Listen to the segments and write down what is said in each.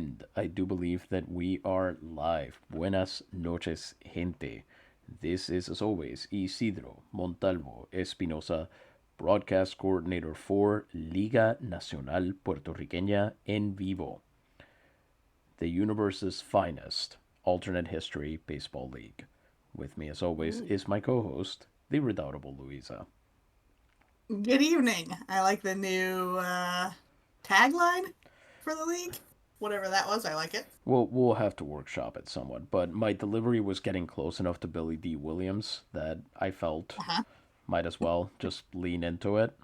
And I do believe that we are live. Buenas noches, gente. This is, as always, Isidro Montalvo Espinosa, broadcast coordinator for Liga Nacional Puertorriqueña en Vivo, the universe's finest alternate history baseball league. With me, as always, Ooh. is my co host, the redoubtable Louisa. Good evening. I like the new tagline for the league. Whatever that was, I like it. We'll have to workshop it somewhat, but my delivery was getting close enough to Billy D. Williams that I felt Uh-huh. might as well just lean into it.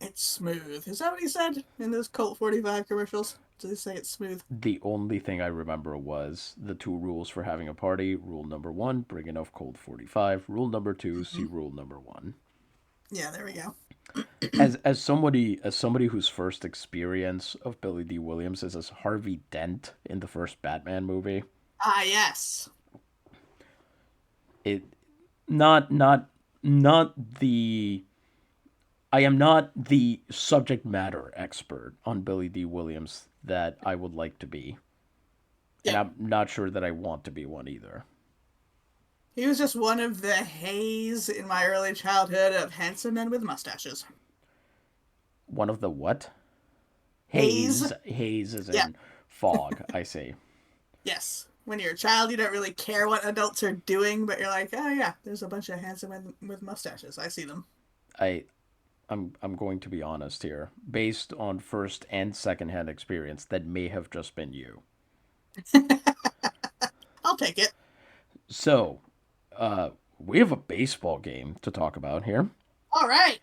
It's smooth. Is that what he said in those Colt 45 commercials? Did he say it's smooth? The only thing I remember was the two rules for having a party. Rule number one, bring enough cold 45. Rule number two, see Hmm. rule number one. Yeah, there we go. As somebody whose first experience of Billy D. Williams is as Harvey Dent in the first Batman movie, Ah, yes. it not the I am not the subject matter expert on Billy D. Williams that I would like to be, and Yep. I'm not sure that I want to be one either. He was just one of the haze in my early childhood of handsome men with mustaches. One of the what? Haze? Haze is Yep. in fog, I see. Yes. When you're a child, you don't really care what adults are doing, but you're like, oh yeah, there's a bunch of handsome men with mustaches. I see them. I I'm going to be honest here. Based on first and second hand experience, that may have just been you. I'll take it. So, we have a baseball game to talk about here. All right.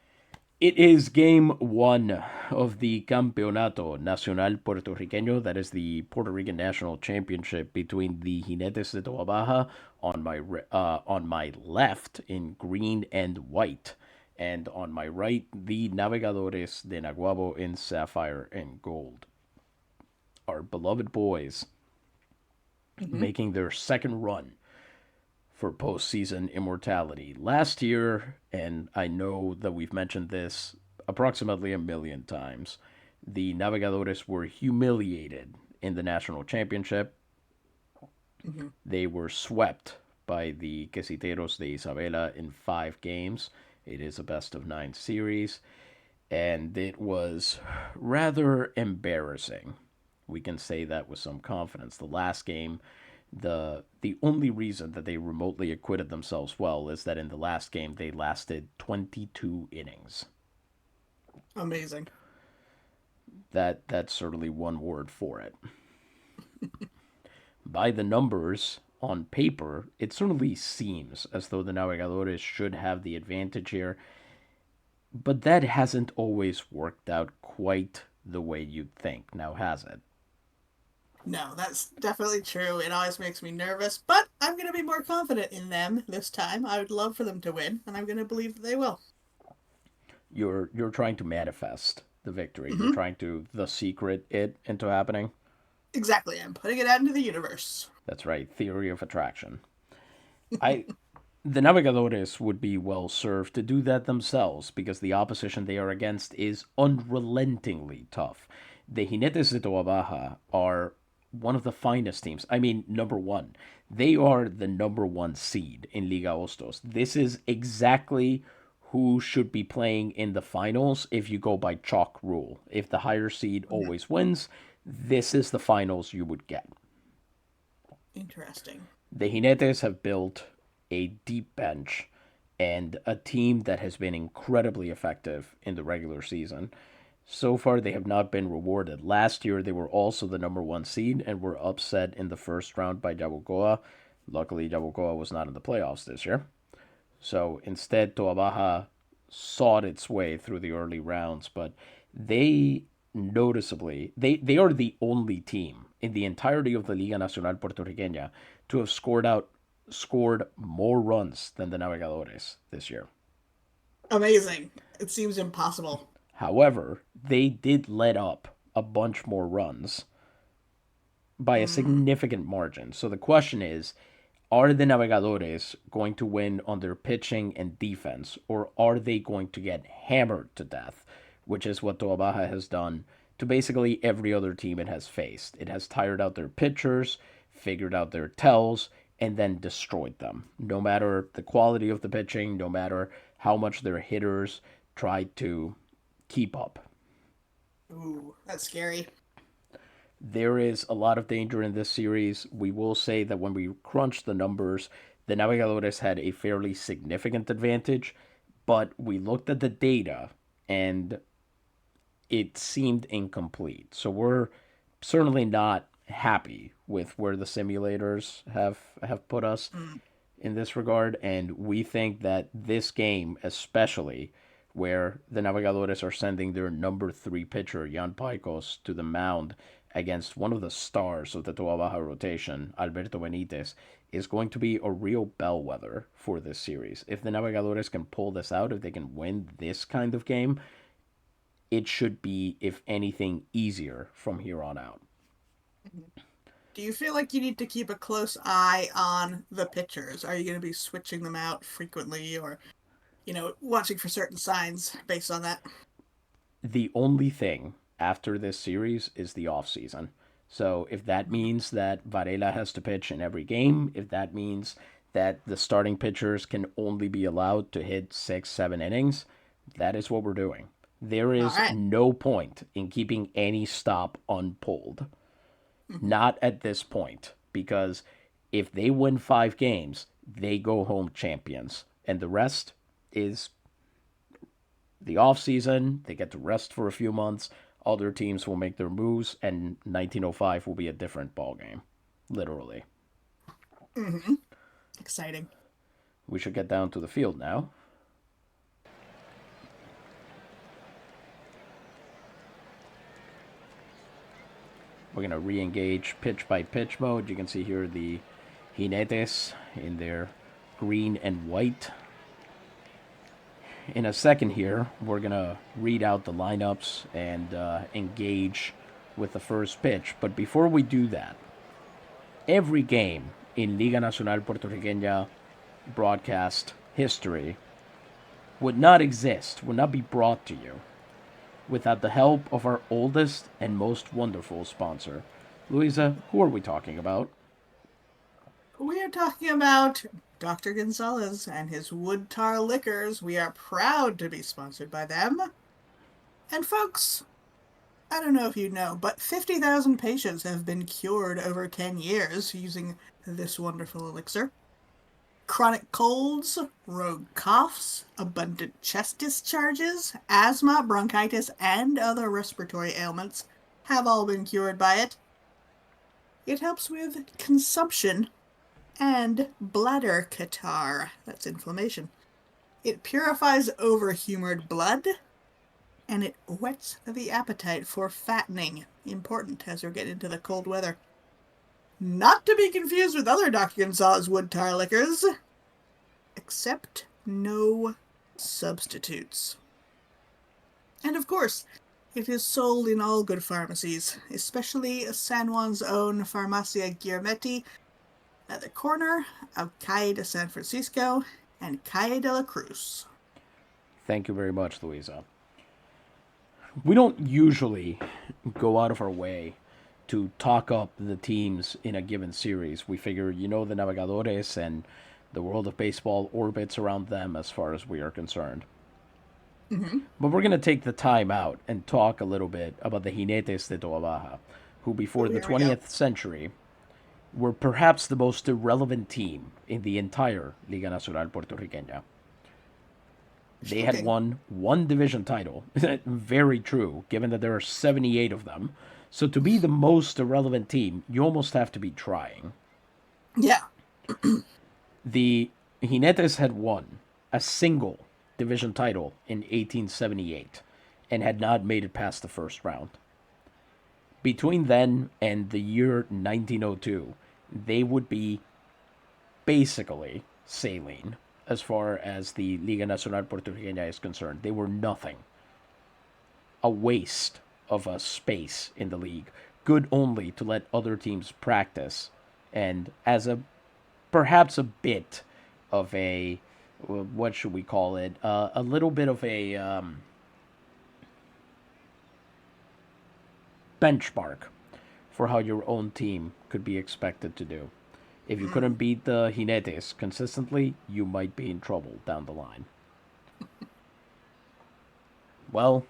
It is game one of the Campeonato Nacional Puertorriqueño. That is the Puerto Rican National Championship between the Jinetes de Baja on my left in green and white, and on my right the Navegadores de Naguabo in sapphire and gold. Our beloved boys Hmm. making their second run for postseason immortality. Last year, and I know that we've mentioned this approximately a million times, the Navegadores were humiliated in the national championship. Hmm. They were swept by the Quesiteros de Isabela in 5 games. It is a best of 9 series, and it was rather embarrassing. We can say that with some confidence. The last game, the only reason that they remotely acquitted themselves well is that in the last game they lasted 22 innings. Amazing. That's certainly one word for it. By the numbers on paper, it certainly seems as though the Navegadores should have the advantage here, but that hasn't always worked out quite the way you'd think. Now, has it? No, that's definitely true. It always makes me nervous, but I'm going to be more confident in them this time. I would love for them to win, and I'm going to believe that they will. You're trying to manifest the victory. You're Hmm. trying to the secret it into happening. Exactly. I'm putting it out into the universe. That's right, theory of attraction. I The Navegadores would be well served to do that themselves because the opposition they are against is unrelentingly tough. The Jinetes de Baja are one of the finest teams. I mean, number one. They are the number one seed in Liga Ostos. This is exactly who should be playing in the finals if you go by chalk rule. If the higher seed Mhm. always wins, this is the finals you would get. Interesting. The Jinetes have built a deep bench and a team that has been incredibly effective in the regular season. So far, they have not been rewarded. Last year, they were also the number one seed and were upset in the first round by Jabucoa. Luckily, Jabucoa was not in the playoffs this year. So instead, Toa Baja sawed its way through the early rounds, but they they are the only team in the entirety of the Liga Nacional Puertorriqueña to have scored more runs than the Navegadores this year. Amazing. It seems impossible. However, they did let up a bunch more runs by a Mm. significant margin. So the question is, are the Navegadores going to win on their pitching and defense, or are they going to get hammered to death, which is what Toa Baja has done to basically every other team it has faced. It has tired out their pitchers, figured out their tells, and then destroyed them. No matter the quality of the pitching, no matter how much their hitters tried to keep up. Ooh, that's scary. There is a lot of danger in this series. We will say that when we crunch the numbers, the Navegadores had a fairly significant advantage, but we looked at the data and it seemed incomplete. So we're certainly not happy with where the simulators have put us Mm. in this regard, and we think that this game, especially where the Navegadores are sending their number three pitcher Jan Pajkos to the mound against one of the stars of the Toa Baja rotation, Alberto Benitez, is going to be a real bellwether for this series. If the Navegadores can pull this out, if they can win this kind of game, it should be, if anything, easier from here on out. Do you feel like you need to keep a close eye on the pitchers? Are you going to be switching them out frequently or, watching for certain signs based on that? The only thing after this series is the off season. So if that Mhm. means that Varela has to pitch in every game, if that means that the starting pitchers can only be allowed to hit 6, 7 innings, that is what we're doing. There All is right. no point in keeping any stop unpulled. Mhm. Not at this point, because if they win 5 games, they go home champions, and the rest is the off season. They get to rest for a few months. Other teams will make their moves, and 1905 will be a different ball game, literally. Mm-hmm. Exciting. We should get down to the field now. We're gonna re-engage pitch by pitch mode. You can see here the Jinetes in their green and white. In a second here, we're gonna read out the lineups and engage with the first pitch. But before we do that, every game in Liga Nacional Puertorriqueña broadcast history would not exist, would not be brought to you without the help of our oldest and most wonderful sponsor. Luisa, who are we talking about? We are talking about Dr. Gonzalez and his wood tar liquors. We are proud to be sponsored by them. And folks, I don't know if you know, but 50,000 patients have been cured over 10 years using this wonderful elixir. Chronic colds, rogue coughs, abundant chest discharges, asthma, bronchitis, and other respiratory ailments have all been cured by it. It helps with consumption and bladder catarrh. That's inflammation. It purifies overhumored blood, and it whets the appetite for fattening. Important as we're getting into the cold weather. Not to be confused with other Dr. Gonzalez wood tar liquors, except no substitutes. And of course, it is sold in all good pharmacies, especially San Juan's own Farmacia Guillermetti at the corner of Calle de San Francisco and Calle de la Cruz. Thank you very much, Luisa. We don't usually go out of our way to talk up the teams in a given series. We figure, the Navegadores and the world of baseball orbits around them as far as we are concerned. Mm-hmm. But we're going to take the time out and talk a little bit about the Jinetes de Toa Baja, who before Oh, the here we go. 20th century were perhaps the most irrelevant team in the entire Liga Nacional Puertorriqueña. They had Shocking. won one division title. Very true, given that there are 78 of them. So to be the most irrelevant team, you almost have to be trying. Yeah. The Jinetes had won a single division title in 1878 and had not made it past the first round. Between then and the year 1902, they would be basically saline as far as the Liga Nacional Puertorriqueña is concerned. They were nothing. A waste of a space in the league. Good only to let other teams practice and as a perhaps a bit of a what should we call it? A little bit of a benchmark for how your own team could be expected to do. If you couldn't beat the Jinetes consistently, you might be in trouble down the line. Well,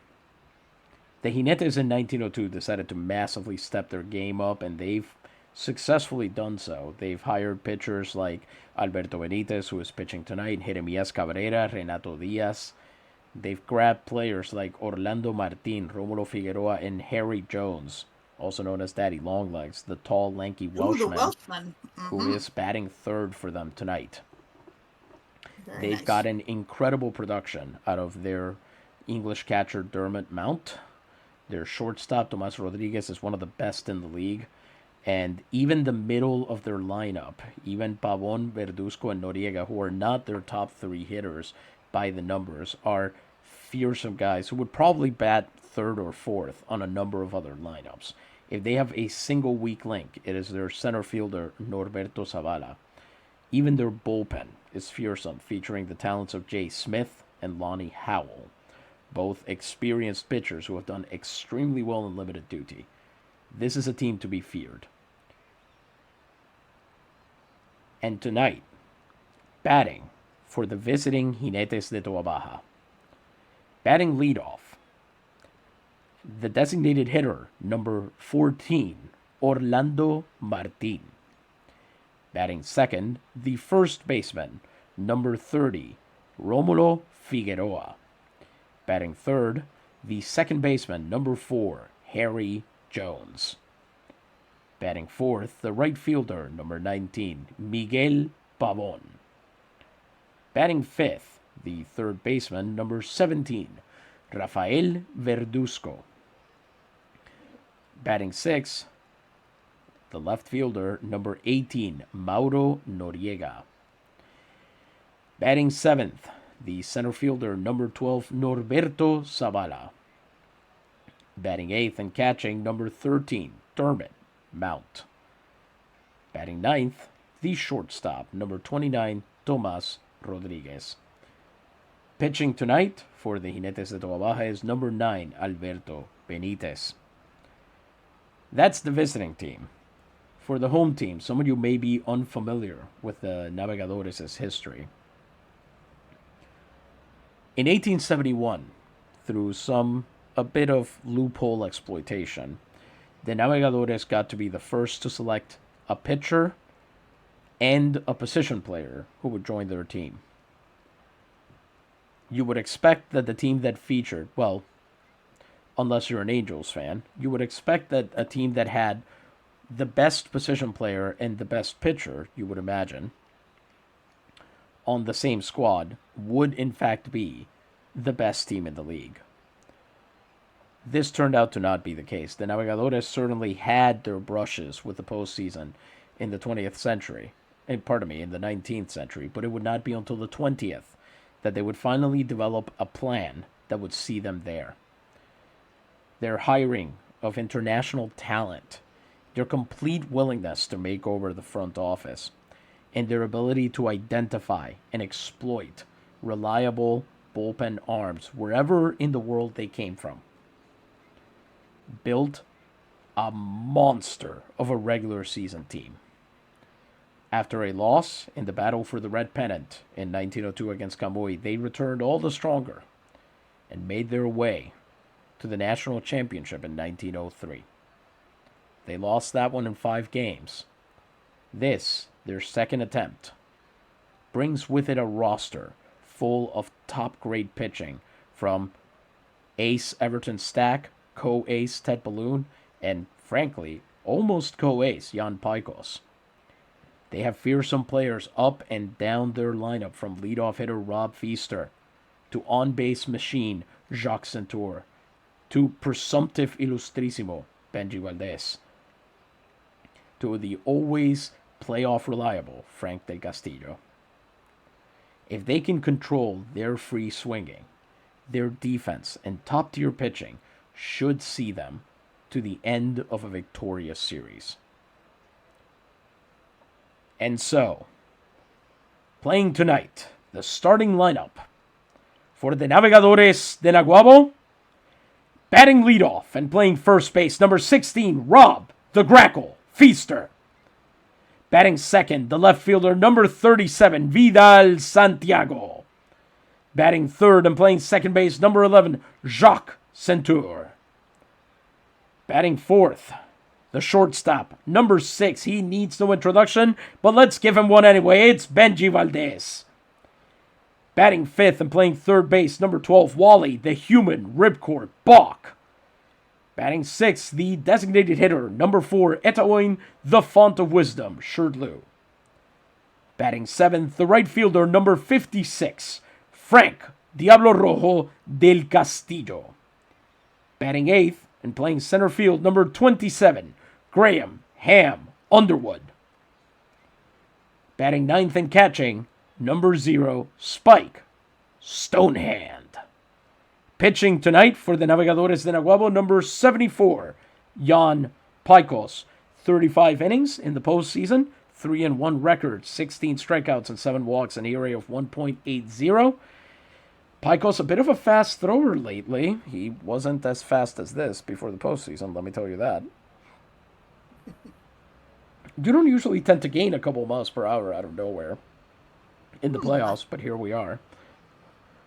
the Jinetes in 1902 decided to massively step their game up, and they've successfully done so. They've hired pitchers like Alberto Benitez, who is pitching tonight, Jeremias Cabrera, Renato Diaz. They've grabbed players like Orlando Martin, Romulo Figueroa, and Harry Jones, also known as Daddy Longlegs, the tall, lanky Ooh, the Welshman Welshman. who is batting third for them tonight. Very They've nice. gotten incredible production out of their English catcher Dermot Mount. Their shortstop Tomas Rodriguez is one of the best in the league. And even the middle of their lineup, even Pavon, Verduzco, and Noriega, who are not their top three hitters by the numbers, are fearsome guys who would probably bat third or fourth on a number of other lineups. If they have a single weak link, it is their center fielder Norberto Zavala. Even their bullpen is fearsome, featuring the talents of Jay Smith and Lonnie Howell, both experienced pitchers who have done extremely well in limited duty. This is a team to be feared. And tonight, batting for the visiting Jinetes de Toa Baja. Batting leadoff, the designated hitter, number 14, Orlando Martin. Batting second, the first baseman, number 30, Romulo Figueroa. Batting third, the second baseman, number 4, Harry Jones. Batting fourth, the right fielder, number 19, Miguel Pavon. Batting fifth, the third baseman, number 17, Rafael Verduzco. Batting sixth, the left fielder, number 18, Mauro Noriega. Batting seventh, the center fielder, number 12, Norberto Zavala. Batting eighth and catching, number 13, Dermot Mount. Batting ninth, the shortstop, number 29, Tomas Rodriguez. Pitching tonight for the Jinetes de Toa Baja is number 9, Alberto Benitez. That's the visiting team. For the home team, some of you may be unfamiliar with the Navegadores' history. In 1871, through a bit of loophole exploitation, the Navegadores got to be the first to select a pitcher and a position player who would join their team. You would expect that the team that featured, well, unless you're an Angels fan, you would expect that a team that had the best position player and the best pitcher, you would imagine, on the same squad would in fact be the best team in the league. This turned out to not be the case. The Navegadores certainly had their brushes with the postseason in the 20th century, in the 19th century, but it would not be until the 20th that they would finally develop a plan that would see them there. Their hiring of international talent, their complete willingness to make over the front office, and their ability to identify and exploit reliable bullpen arms wherever in the world they came from, built a monster of a regular season team. After a loss in the battle for the Red Pennant in 1902 against Camuy, they returned all the stronger and made their way to the National Championship in 1903. They lost that one in 5 games. This, their second attempt, brings with it a roster full of top-grade pitching from ace Everton Stack, co-ace Ted Balloon, and, frankly, almost co-ace Jan Pajkos. They have fearsome players up and down their lineup, from leadoff hitter Rob Feaster to on-base machine Jacques Centur to presumptive illustrissimo Benji Valdez to the always playoff reliable Frank Del Castillo. If they can control their free swinging, their defense and top-tier pitching should see them to the end of a victorious series. And so, playing tonight, the starting lineup for the Navegadores de Naguabo, Batting leadoff and playing first base, number 16, Rob, the Grackle, Feaster. Batting second, the left fielder, number 37, Vidal Santiago. Batting third and playing second base, number 11, Jacques Centur. Batting fourth, the shortstop, number 6. He needs no introduction, but let's give him one anyway. It's Benji Valdez. Batting fifth and playing third base, number 12, Wally, the human ripcord Bach. Batting sixth, the designated hitter, number 4, Etaoin, the font of wisdom, Sherdlu. Batting seventh, the right fielder, number 56, Frank, Diablo Rojo del Castillo. Batting eighth and playing center field, number 27, Graham, Ham, Underwood. Batting ninth and catching, number 0, Spike, Stonehand. Pitching tonight for the Navegadores de Naguabo, number 74, Jan Pajkos. 35 innings in the postseason, 3-1 record, 16 strikeouts and 7 walks, an ERA of 1.80. Pajkos, a bit of a fast thrower lately. He wasn't as fast as this before the postseason, let me tell you that. You don't usually tend to gain a couple miles per hour out of nowhere in the playoffs, but here we are.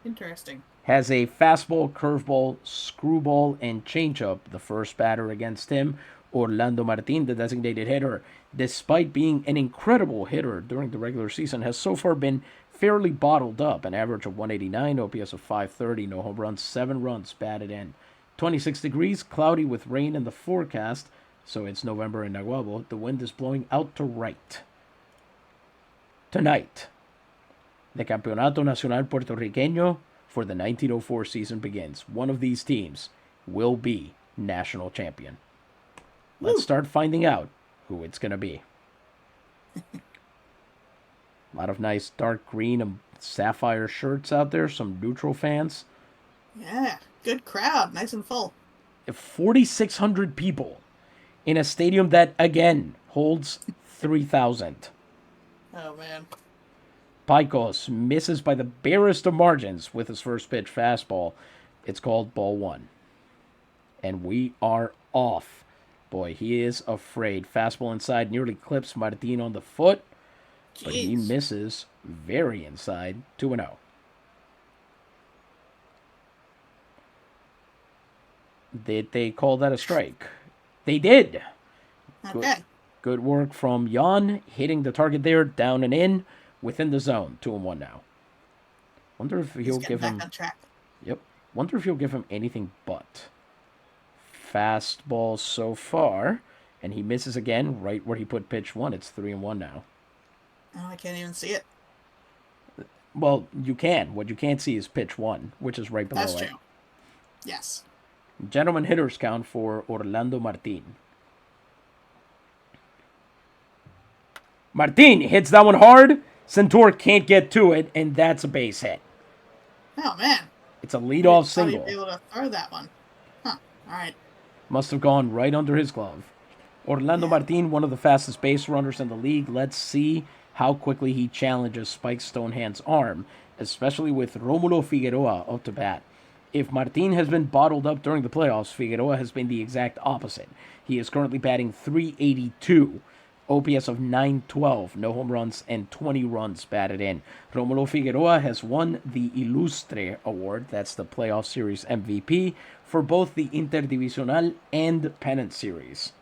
Interesting. Has a fastball, curveball, screwball, and changeup. The first batter against him, Orlando Martin, the designated hitter, despite being an incredible hitter during the regular season, has so far been fairly bottled up. An average of 189, OPS of 530, no home runs, 7 runs batted in. 26 degrees, cloudy with rain in the forecast, so it's November in Naguabo. The wind is blowing out to right. Tonight, the Campeonato Nacional Puertorriqueño for the 1904 season begins. One of these teams will be national champion. Let's start finding out who it's going to be. A lot of nice dark green and sapphire shirts out there. Some neutral fans. Yeah, good crowd. Nice and full. 4,600 people in a stadium that, again, holds 3,000. Oh, man. Pajkos misses by the barest of margins with his first pitch fastball. It's called ball 1. And we are off. Boy, he is afraid. Fastball inside nearly clips Martin on the foot. Jeez. But he misses very inside. 2-0. Did they call that a strike? They did. Okay. Good work from Jan, hitting the target there, down and in, within the zone. 2-1 now. Wonder if he'll give him. Back on track. Yep. Wonder if he'll give him anything but. Fastball so far, and he misses again right where he put pitch 1. It's 3-1 now. Oh, I can't even see it. Well, you can. What you can't see is pitch 1, which is right below it. That's true. Yes. Gentleman hitters count for Orlando Martin. Martin hits that one hard. Centur can't get to it, and that's a base hit. Oh, man. It's a leadoff I single. thought he'd be able to throw that one. Huh. All right. Must have gone right under his glove. Orlando Martin, one of the fastest base runners in the league. Let's see how quickly he challenges Spike Stonehand's arm, especially with Romulo Figueroa up to bat. If Martin has been bottled up during the playoffs, Figueroa has been the exact opposite. He is currently batting .382, OPS of .912, no home runs, and 20 runs batted in. Romulo Figueroa has won the Ilustre Award, that's the playoff series MVP, for both the Interdivisional and Pennant series.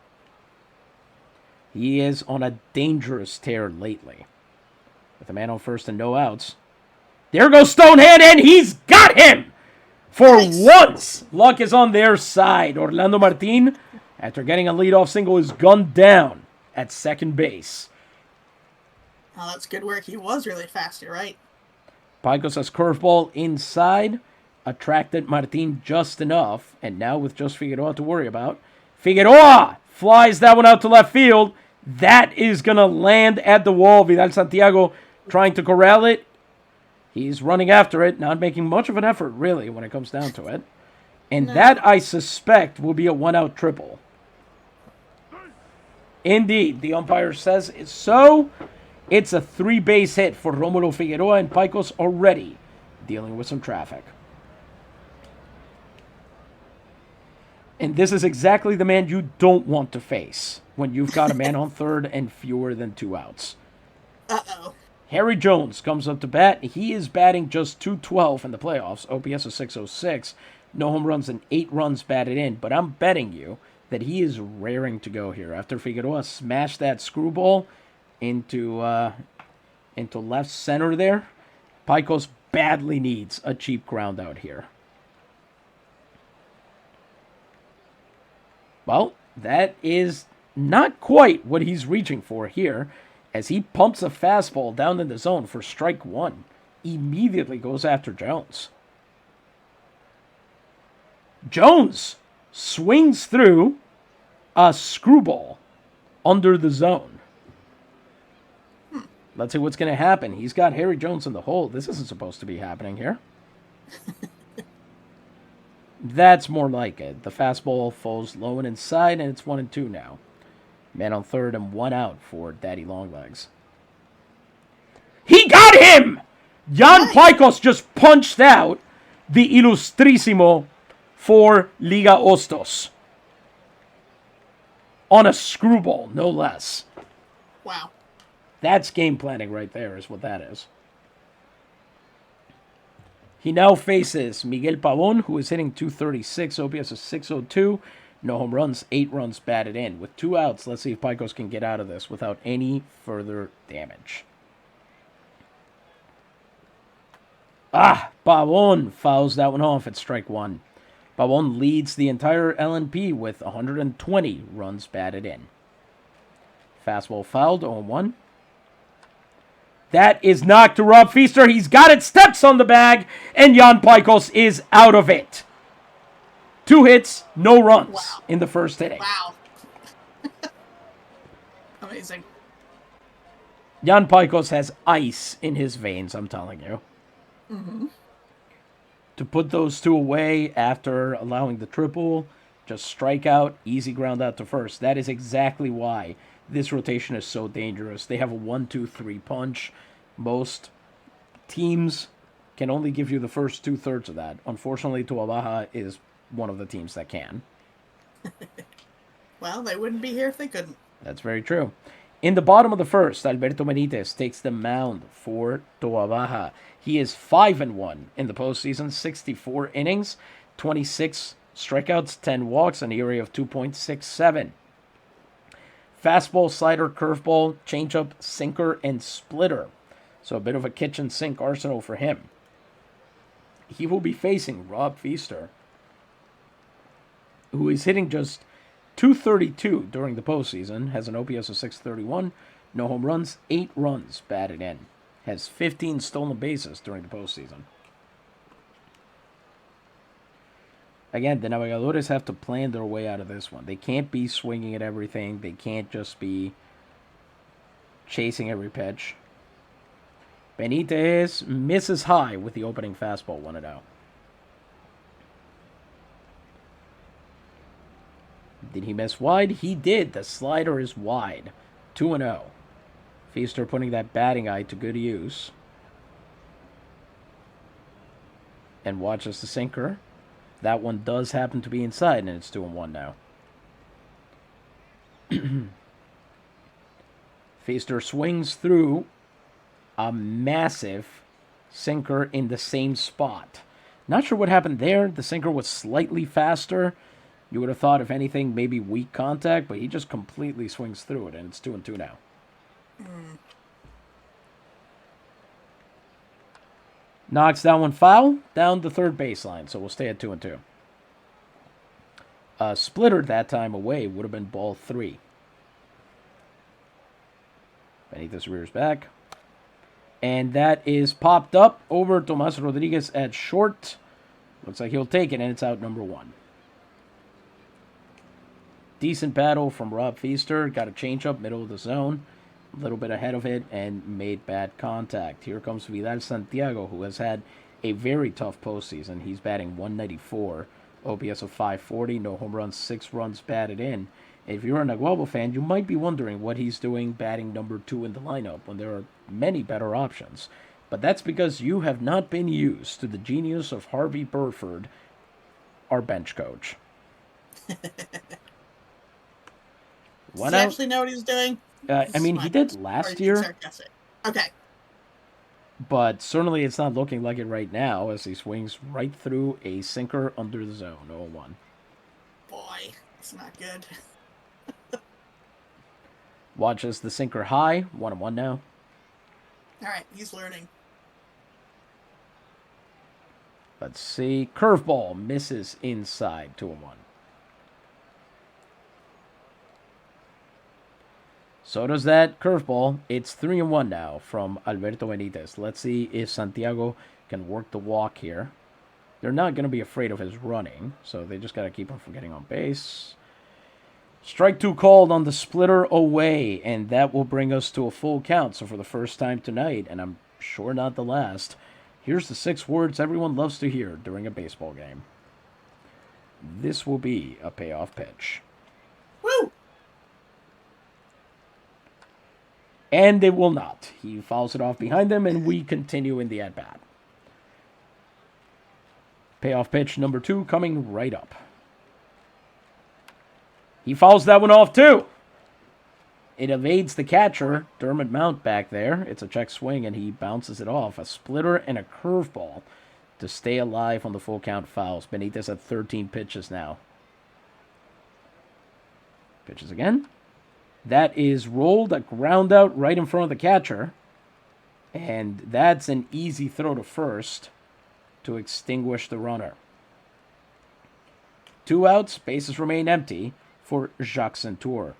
He is on a dangerous tear lately. With a man on first and no outs. There goes Stonehand, and he's got him! For once, luck is on their side. Orlando Martin, after getting a leadoff single, is gunned down at second base. Oh, that's good work. He was really fast, you're right. Pajkos has curveball inside, attracted Martin just enough, and now with just Figueroa to worry about. Figueroa flies that one out to left field. That is going to land at the wall. Vidal Santiago trying to corral it. He's running after it, not making much of an effort, really, when it comes down to it. And that, I suspect, will be a one-out triple. Indeed, the umpire says so. It's a 3-base hit for Romulo Figueroa, and Pajkos already dealing with some traffic. And this is exactly the man you don't want to face when you've got a man on third and fewer than 2 outs. Uh-oh. Harry Jones comes up to bat. He is batting just .212 in the playoffs. OPS of 606. No home runs and 8 runs batted in. But I'm betting you that he is raring to go here after Figueroa smashed that screwball into left center there. Pajkos badly needs a cheap ground out here. Well, that is not quite what he's reaching for here, as he pumps a fastball down in the zone for strike one. Immediately goes after Jones. Jones swings through a screwball under the zone. Let's see what's going to happen. He's got Harry Jones in the hole. This isn't supposed to be happening here. That's more like it. The fastball falls low and inside, and it's 1-2 now. Man on third and 1 out for Daddy Longlegs. He got him! Jan Pajkos just punched out the Ilustrísimo for Liga Ostos. On a screwball, no less. Wow. That's game planning right there, is what that is. He now faces Miguel Pavon, who is hitting .236, OPS of 602. No home runs, 8 runs batted in. With 2 outs, let's see if Pajkos can get out of this without any further damage. Pavon fouls that one off at strike one. Pavon leads the entire LNP with 120 runs batted in. Fastball fouled, 0-1. That is knocked to Rob Feaster. He's got it, steps on the bag, and Jan Pajkos is out of it. 2 hits, no runs in the first inning. Wow. Amazing. Jan Pajkos has ice in his veins, I'm telling you. Mm-hmm. To put those 2 away after allowing the triple, just strike out, easy ground out to first. That is exactly why this rotation is so dangerous. They have a 1-2-3 punch. Most teams can only give you the first 2/3 of that. Unfortunately, Baja is one of the teams that can. Well, they wouldn't be here if they couldn't. That's very true. In the bottom of the first, Alberto Benitez takes the mound for Baja. He is 5-1 in the postseason, 64 innings, 26 strikeouts, 10 walks, an ERA of 2.67. Fastball, slider, curveball, changeup, sinker, and splitter. So a bit of a kitchen sink arsenal for him. He will be facing Rob Feaster, who is hitting just .232 during the postseason, has an OPS of 631, no home runs, 8 runs batted in, has 15 stolen bases during the postseason. Again, the Navegadores have to plan their way out of this one. They can't be swinging at everything. They can't just be chasing every pitch. Benitez misses high with the opening fastball, 1-0. Did he miss wide? He did. The slider is wide. 2-0. Feaster putting that batting eye to good use. And watches the sinker. That one does happen to be inside, and it's 2-1 now. Feaster swings through a massive sinker in the same spot. Not sure what happened there. The sinker was slightly faster. You would have thought, if anything, maybe weak contact, but he just completely swings through it, and it's 2-2 now. Knocks that one foul, down the third baseline, so we'll stay at 2-2. Splitter that time away would have been ball 3. Benitez rears back. And that is popped up over Tomas Rodriguez at short. Looks like he'll take it, and it's out number 1. Decent battle from Rob Feaster. Got a changeup, middle of the zone. A little bit ahead of it and made bad contact. Here comes Vidal Santiago, who has had a very tough postseason. He's batting .194, OPS of 540, no home runs, 6 runs batted in. If you're a Naguabo fan, you might be wondering what he's doing batting number 2 in the lineup when there are many better options. But that's because you have not been used to the genius of Harvey Burford, our bench coach. Does One he out. actually know what he's doing? I This is mean, he my did Are you last being year, sarcastic? Okay. but certainly it's not looking like it right now as he swings right through a sinker under the zone. 0-1. Boy, it's not good. Watches the sinker high. 1-1 now. All right, he's learning. Let's see. Curveball misses inside. 2-1. So does that curveball. It's 3-1 now from Alberto Benitez. Let's see if Santiago can work the walk here. They're not going to be afraid of his running, so they just got to keep him from getting on base. Strike two called on the splitter away, and that will bring us to a full count. So for the first time tonight, and I'm sure not the last, here's the 6 words everyone loves to hear during a baseball game. This will be a payoff pitch. Woo! And it will not. He fouls it off behind him, and we continue in the at-bat. Payoff pitch number 2 coming right up. He fouls that one off too. It evades the catcher, Dermot Mount, back there. It's a check swing, and he bounces it off. A splitter and a curveball to stay alive on the full count fouls. Benitez at 13 pitches now. Pitches again. That is rolled, a ground out right in front of the catcher. And that's an easy throw to first to extinguish the runner. 2 outs, bases remain empty for Jacques Centur.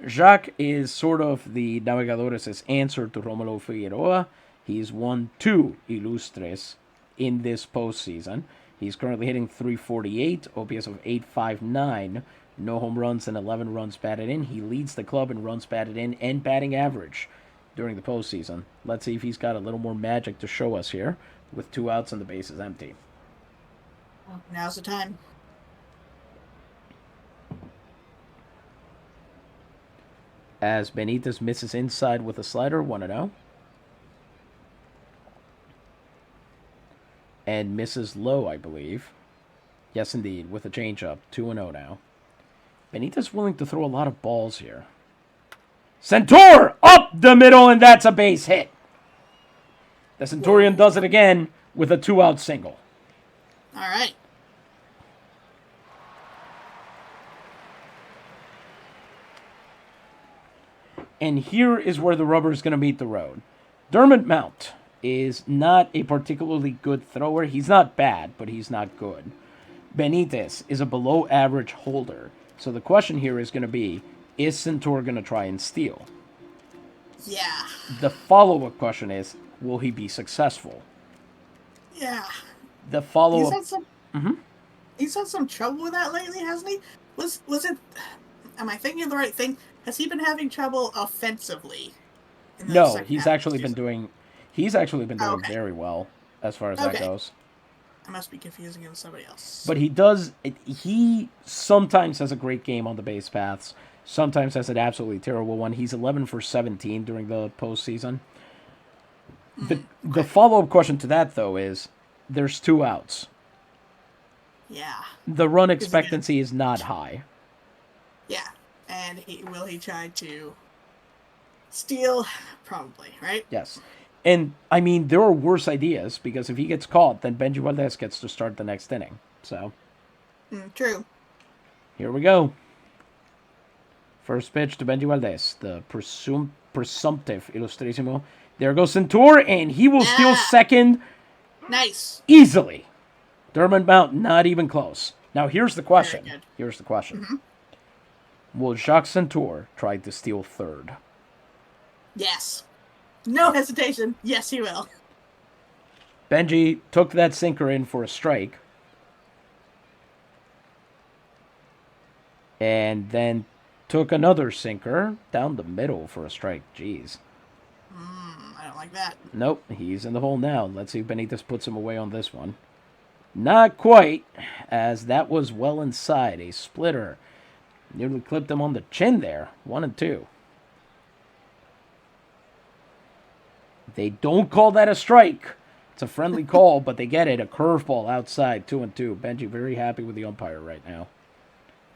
Jacques is sort of the Navegadores' answer to Romulo Figueroa. He's won 2 Ilustres in this postseason. He's currently hitting .348, OPS of .859, no home runs and 11 runs batted in. He leads the club in runs batted in and batting average during the postseason. Let's see if he's got a little more magic to show us here with 2 outs and the bases empty. Well, now's the time. As Benitez misses inside with a slider, 1-0. And misses low, I believe. Yes, indeed, with a changeup. 2-0 now. Benitez willing to throw a lot of balls here. Centur up the middle, and that's a base hit. The Centurion does it again with a 2-out single. All right. And here is where the rubber is going to meet the road. Dermot Mount is not a particularly good thrower. He's not bad, but he's not good. Benitez is a below average holder. So the question here is going to be, is Centur going to try and steal? Yeah. The follow-up question is, will he be successful? Yeah. The follow-up... He's had some trouble with that lately, hasn't he? Was it... Am I thinking of the right thing? Has he been having trouble offensively? No, he's actually been doing... He's actually been doing very well as far as that goes. I must be confusing him with somebody else. But he does... He sometimes has a great game on the base paths. Sometimes has an absolutely terrible one. He's 11 for 17 during the postseason. The follow-up question to that, though, is there's 2 outs. Yeah. The run expectancy is not high. Yeah. And will he try to steal? Probably, right? Yes. And, I mean, there are worse ideas, because if he gets caught, then Benji Valdez gets to start the next inning. So. True. Here we go. First pitch to Benji Valdez, the presumptive Ilustrísimo. There goes Centur, and he will steal second. Nice. Easily. Dermot Mount, not even close. Now, here's the question. Here's the question. Will Jacques Centur try to steal third? Yes. No hesitation. Yes, he will. Benji took that sinker in for a strike. And then took another sinker down the middle for a strike. Jeez. I don't like that. Nope, he's in the hole now. Let's see if Benitez puts him away on this one. Not quite, as that was well inside. A splitter. Nearly clipped him on the chin there. 1-2. They don't call that a strike. It's a friendly call, but they get it. A curveball outside. 2-2. Benji very happy with the umpire right now.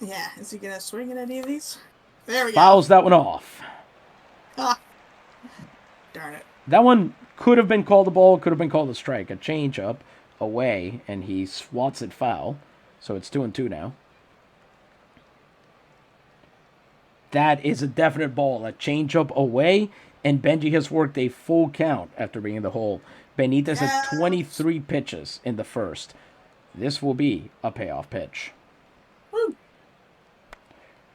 Yeah, is he going to swing at any of these? There we go. Fouls that one off. Ah, darn it. That one could have been called a ball, could have been called a strike. A change up away, and he swats it foul. So it's 2-2 now. That is a definite ball. A change up away, and Benji has worked a full count after being in the hole. Benitez had Yes. 23 pitches in the first. This will be a payoff pitch. Woo.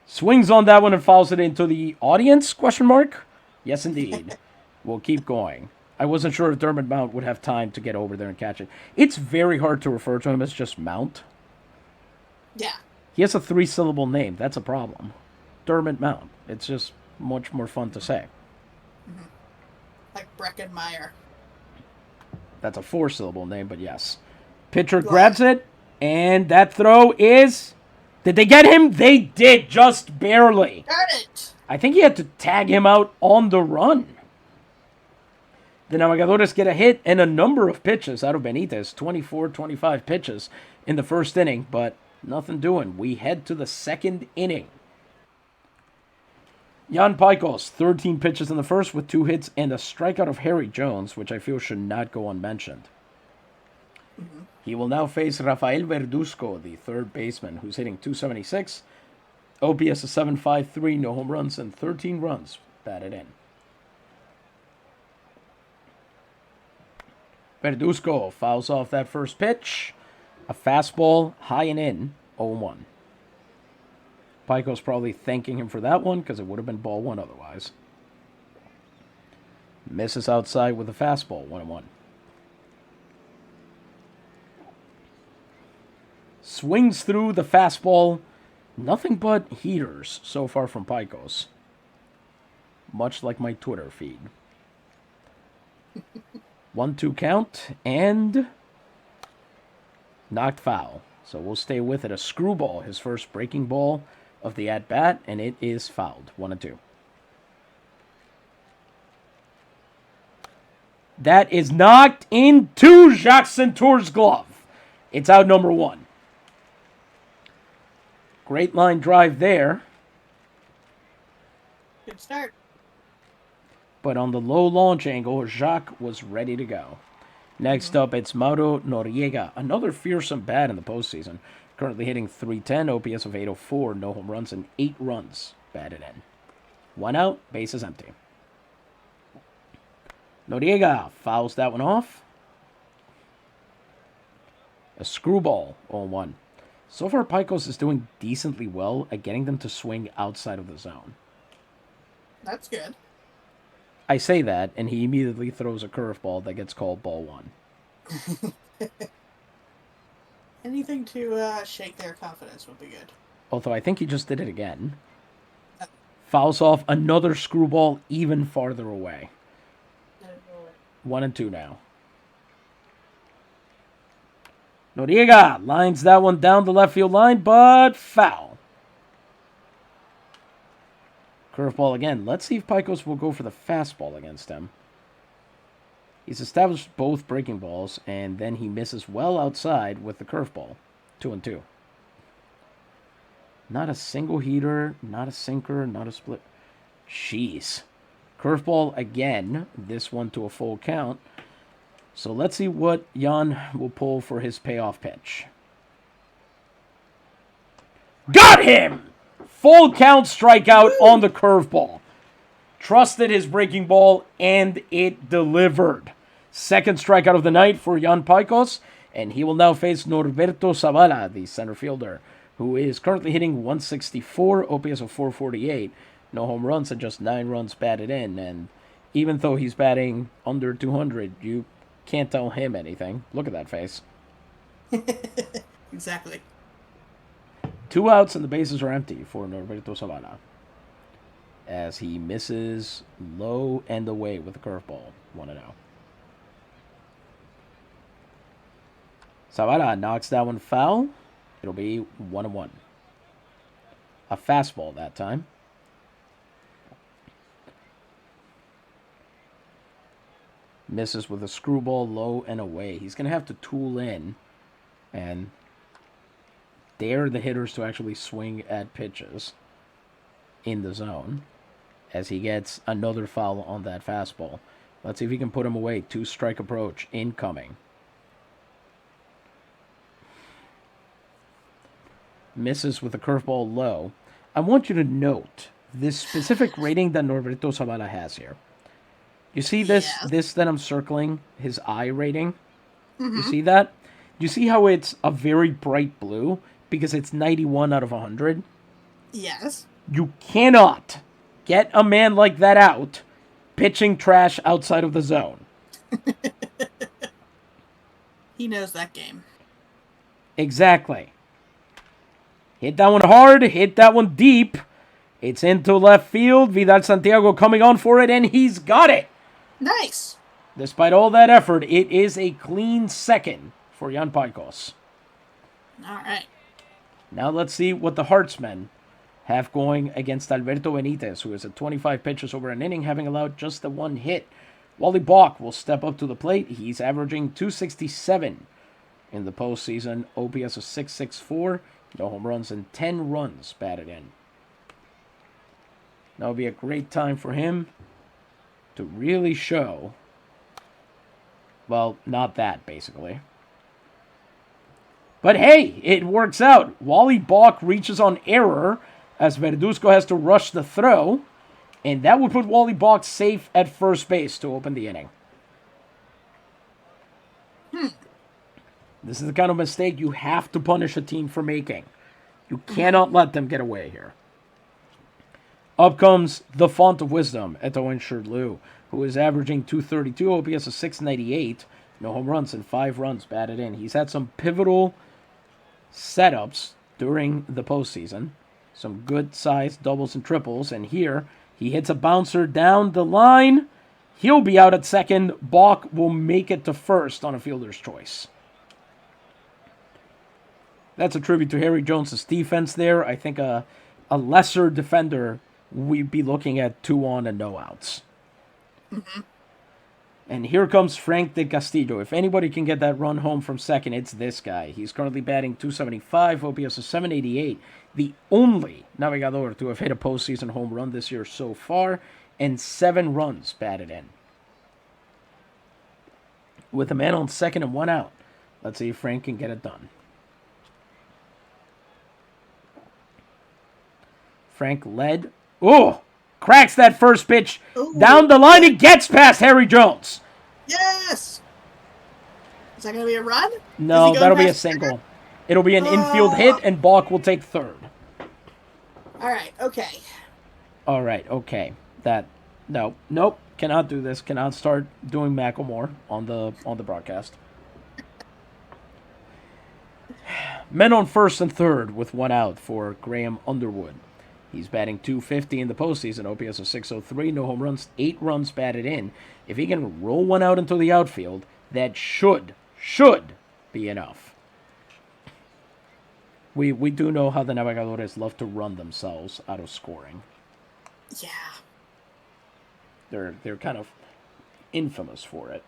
Swings on that one and fouls it into the audience? Question mark. Yes, indeed. We'll keep going. I wasn't sure if Dermot Mount would have time to get over there and catch it. It's very hard to refer to him as just Mount. Yeah. He has a 3-syllable name. That's a problem. Dermot Mount. It's just much more fun to say. Mm-hmm. Like Breckenmeyer. That's a 4-syllable name, but yes. Pitcher grabs it, and that throw is... Did they get him? They did, just barely. Darn it. I think he had to tag him out on the run. The Navegadores get a hit and a number of pitches out of Benitez. 24, 25 pitches in the first inning, but nothing doing. We head to the second inning. Jan Pajkos, 13 pitches in the first with 2 hits and a strikeout of Harry Jones, which I feel should not go unmentioned. Mm-hmm. He will now face Rafael Verduzco, the third baseman, who's hitting .276. OPS is .753, no home runs, and 13 runs batted in. Verduzco fouls off that first pitch. A fastball, high and in, 0-1. Pajkos probably thanking him for that one because it would have been ball 1 otherwise. Misses outside with a fastball, 1-1. Swings through the fastball. Nothing but heaters so far from Pajkos. Much like my Twitter feed. 1-2 count and knocked foul. So we'll stay with it. A screwball, his first breaking ball of the at-bat, and it is fouled. 1-2. That is knocked into Jacques Centur's glove. It's out number 1. Great line drive there. Good start. But on the low launch angle, Jacques was ready to go. Next up, it's Mauro Noriega, another fearsome bat in the postseason. Currently hitting .310, OPS of .804, no home runs, and 8 runs batted in. 1 out, bases empty. Noriega fouls that one off. A screwball, 0-1. So far, Pajkos is doing decently well at getting them to swing outside of the zone. That's good. I say that, and he immediately throws a curveball that gets called ball 1. Anything to shake their confidence would be good. Although I think he just did it again. Fouls off another screwball even farther away. 1-2 now. Noriega lines that one down the left field line, but foul. Curveball again. Let's see if Pajkos will go for the fastball against him. He's established both breaking balls, and then he misses well outside with the curveball. 2-2. Not a single heater, not a sinker, not a split. Jeez. Curveball again. This one to a full count. So let's see what Jan will pull for his payoff pitch. Got him! Full count strikeout on the curveball. Trusted his breaking ball, and it delivered. Second strikeout of the night for Jan Pajkos, and he will now face Norberto Zavala, the center fielder, who is currently hitting .164, OPS of .448. No home runs and just 9 runs batted in, and even though he's batting under 200, you can't tell him anything. Look at that face. Exactly. 2 outs and the bases are empty for Norberto Zavala, as he misses low and away with the curveball. 1-0. Zavala knocks that one foul. It'll be 1-1. A fastball that time. Misses with a screwball low and away. He's going to have to tool in and dare the hitters to actually swing at pitches in the zone as he gets another foul on that fastball. Let's see if he can put him away. 2-strike approach incoming. Misses with a curveball low. I want you to note this specific rating that Norberto Zavala has here. You see this that I'm circling, his eye rating? You see that? You see how it's a very bright blue because it's 91 out of 100? Yes. You cannot get a man like that out pitching trash outside of the zone. He knows that game. Exactly. Hit that one hard, hit that one deep. It's into left field. Vidal Santiago coming on for it, and he's got it. Nice. Despite all that effort, it is a clean second for Jan Pajkos. All right. Now let's see what the Heartsmen have going against Alberto Benitez, who is at 25 pitches over an inning, having allowed just the one hit. Wally Balk will step up to the plate. He's averaging .267 in the postseason. OPS of .664. No home runs and 10 runs batted in. That would be a great time for him to really show. Well, not that, basically. But hey, it works out. Wally Balk reaches on error as Verduzco has to rush the throw. And that would put Wally Balk safe at first base to open the inning. This is the kind of mistake you have to punish a team for making. You cannot let them get away here. Up comes the font of wisdom, Eto'o Shirley, who is averaging .232, OPS of .698, no home runs and 5 runs batted in. He's had some pivotal setups during the postseason. Some good-sized doubles and triples, and here he hits a bouncer down the line. He'll be out at second. Balk will make it to first on a fielder's choice. That's a tribute to Harry Jones' defense there. I think a lesser defender, we'd be looking at 2 on and no outs. And here comes Frank de Castillo. If anybody can get that run home from second, it's this guy. He's currently batting .275, OPS of .788. The only Navegador to have hit a postseason home run this year so far, and 7 runs batted in. With a man on second and 1 out. Let's see if Frank can get it done. Frank led. Oh! Cracks that first pitch. Ooh. Down the line. It gets past Harry Jones. Yes! Is that going to be a run? No, that'll be a single. It'll be an infield hit, and Balk will take third. All right, okay. All right, okay. Nope. Cannot do this. Cannot start doing Macklemore on the broadcast. Men on first and third with 1 out for Graham Underwood. He's batting .250 in the postseason, OPS of .603, no home runs, 8 runs batted in. If he can roll 1 out into the outfield, that should be enough. We do know how the Navegadores love to run themselves out of scoring. Yeah. They're kind of infamous for it.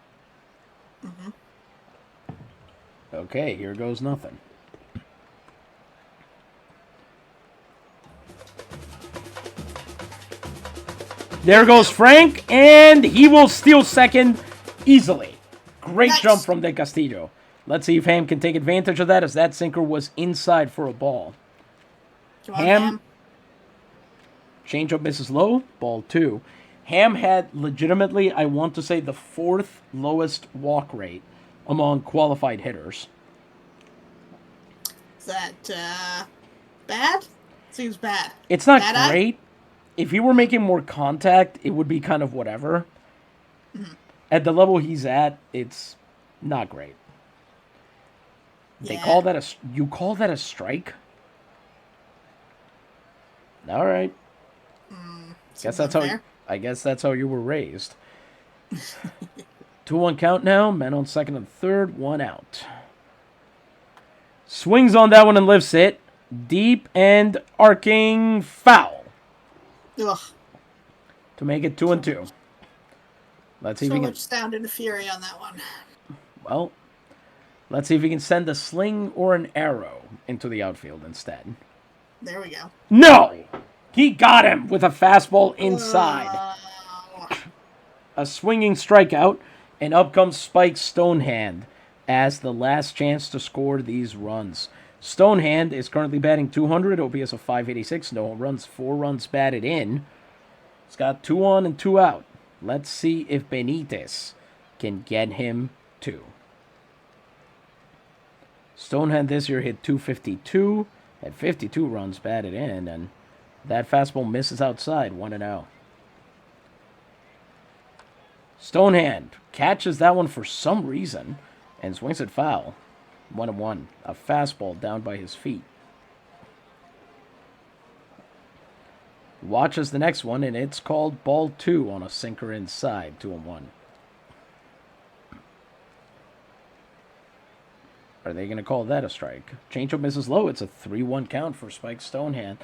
Okay, here goes nothing. There goes Frank, and he will steal second easily. Great jump from De Castillo. Let's see if Ham can take advantage of that, as that sinker was inside for a ball. Ham. Changeup misses low. Ball 2. Ham had legitimately, I want to say, the 4th lowest walk rate among qualified hitters. Is that bad? Seems bad. It's not bad great. If he were making more contact, it would be kind of whatever. At the level he's at, it's not great. You call that a strike? All right. I guess that's how you were raised. 2-1 count now. Men on second and third. 1 out. Swings on that one and lifts it. Deep and arcing foul. Ugh. To make it Let's see if we can. So much sound and fury on that one. Well, Let's see if he can send a sling or an arrow into the outfield instead. There we go. No! He got him with a fastball inside. A swinging strikeout, and up comes Spike Stonehand as the last chance to score these runs. Stonehand is currently batting .200, OPS of .586, no home runs, 4 runs batted in. He's got 2 on and 2 out. Let's see if Benitez can get him 2. Stonehand this year hit .252, had 52 runs batted in, and that fastball misses outside, 1-0. Stonehand catches that one for some reason and swings it foul. 1-1. A fastball down by his feet. Watches the next one, and it's called ball 2 on a sinker inside, 2-1. Are they going to call that a strike? Changeup misses low. It's a 3-1 count for Spike Stonehand.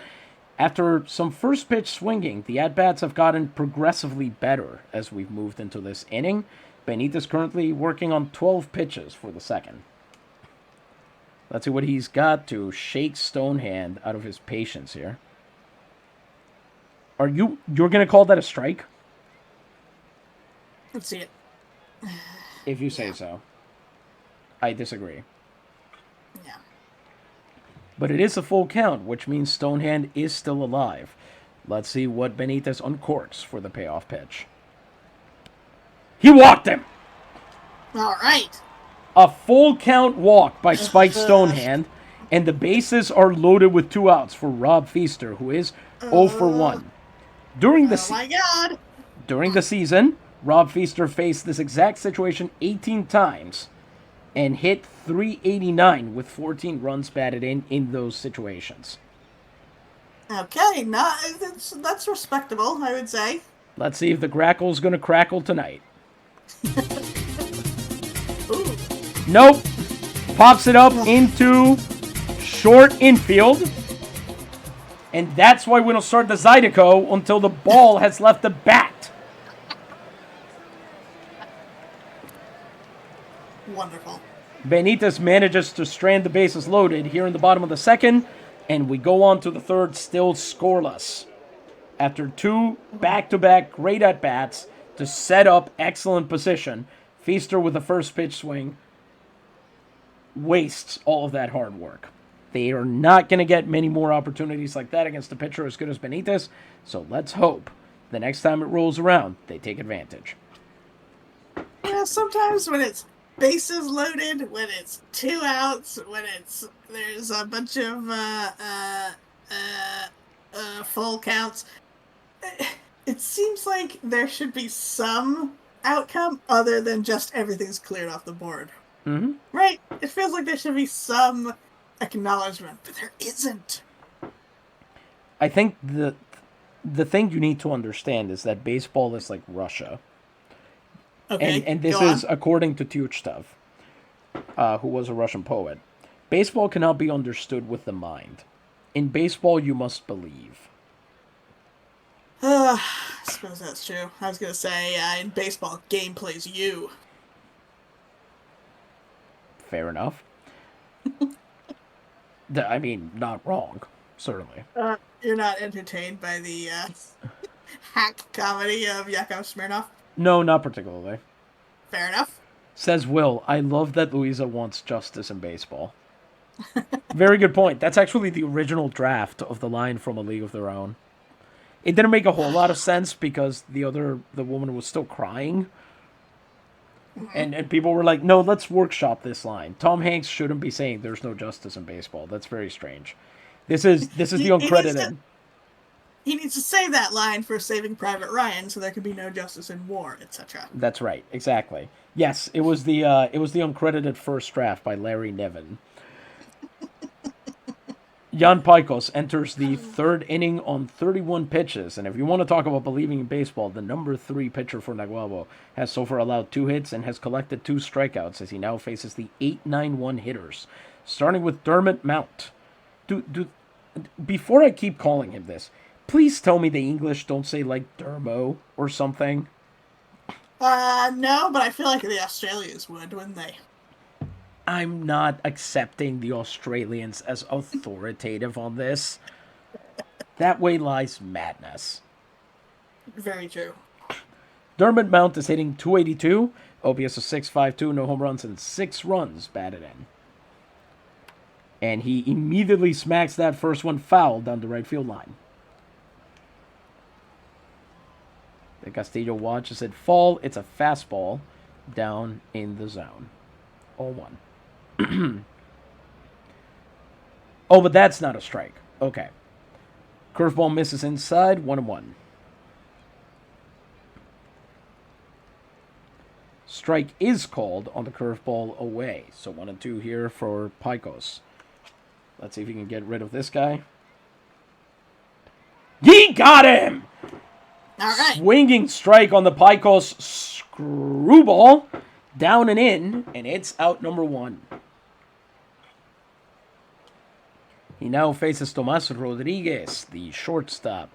After some first pitch swinging, the at-bats have gotten progressively better as we've moved into this inning. Benitez currently working on 12 pitches for the second. Let's see what he's got to shake Stonehand out of his patience here. You're going to call that a strike? Let's see it. If you say so. I disagree. Yeah. But it is a full count, which means Stonehand is still alive. Let's see what Benitez uncorks for the payoff pitch. He walked him! All right. A full count walk by Spike Stonehand, and the bases are loaded with 2 outs for Rob Feaster, who is 0 for 1. During the season, Rob Feaster faced this exact situation 18 times and hit .389 with 14 runs batted in those situations. Okay, that's respectable, I would say. Let's see if the grackle's going to crackle tonight. Ooh. Nope. Pops it up into short infield. And that's why we don't start the Zydeco until the ball has left the bat. Wonderful. Benitez manages to strand the bases loaded here in the bottom of the second, and we go on to the third, still scoreless. After 2 back-to-back great at-bats to set up excellent position, Feaster with the first pitch swing wastes all of that hard work. They are not going to get many more opportunities like that against a pitcher as good as Benitez, so let's hope the next time it rolls around, they take advantage. Yeah, sometimes when it's bases loaded, when it's 2 outs, when there's a bunch of full counts, it seems like there should be some outcome other than just everything's cleared off the board. Mm-hmm. Right? It feels like there should be some acknowledgement, but there isn't. I think the thing you need to understand is that baseball is like Russia. Okay, and this is according to Tyuchev, who was a Russian poet. Baseball cannot be understood with the mind. In baseball, you must believe. I suppose that's true. I was going to say, in baseball, game plays you. Fair enough. I mean, not wrong, certainly. You're not entertained by the hack comedy of Yakov Smirnoff? No, not particularly. Fair enough. Says Will, I love that Louisa wants justice in baseball. Very good point. That's actually the original draft of the line from A League of Their Own. It didn't make a whole lot of sense because the woman was still crying. And people were like, no, let's workshop this line. Tom Hanks shouldn't be saying there's no justice in baseball. That's very strange. This is the uncredited. He needs to say that line for Saving Private Ryan so there can be no justice in war, etc. That's right, exactly. Yes, it was the uncredited first draft by Larry Niven. Jan Pajkos enters the third inning on 31 pitches, and if you want to talk about believing in baseball, the number 3 pitcher for Naguabo has so far allowed 2 hits and has collected 2 strikeouts as he now faces the 8-9-1 hitters, starting with Dermot Mount. Before I keep calling him this, please tell me the English don't say like Dermo or something. No, but I feel like the Australians would, wouldn't they? I'm not accepting the Australians as authoritative on this. That way lies madness. Very true. Dermot Mount is hitting 282, OPS of 652, no home runs, and 6 runs batted in. And he immediately smacks that first one foul down the right field line. The Castillo watches it fall. It's a fastball down in the zone. 0-1. Oh, but that's not a strike. Okay. Curveball misses inside. 1-1. Strike is called on the curveball away. So 1-2 here for Pajkos. Let's see if he can get rid of this guy. He got him! All right. Swinging strike on the Pajkos screwball. Down and in, and it's out number 1. He now faces Tomas Rodriguez, the shortstop,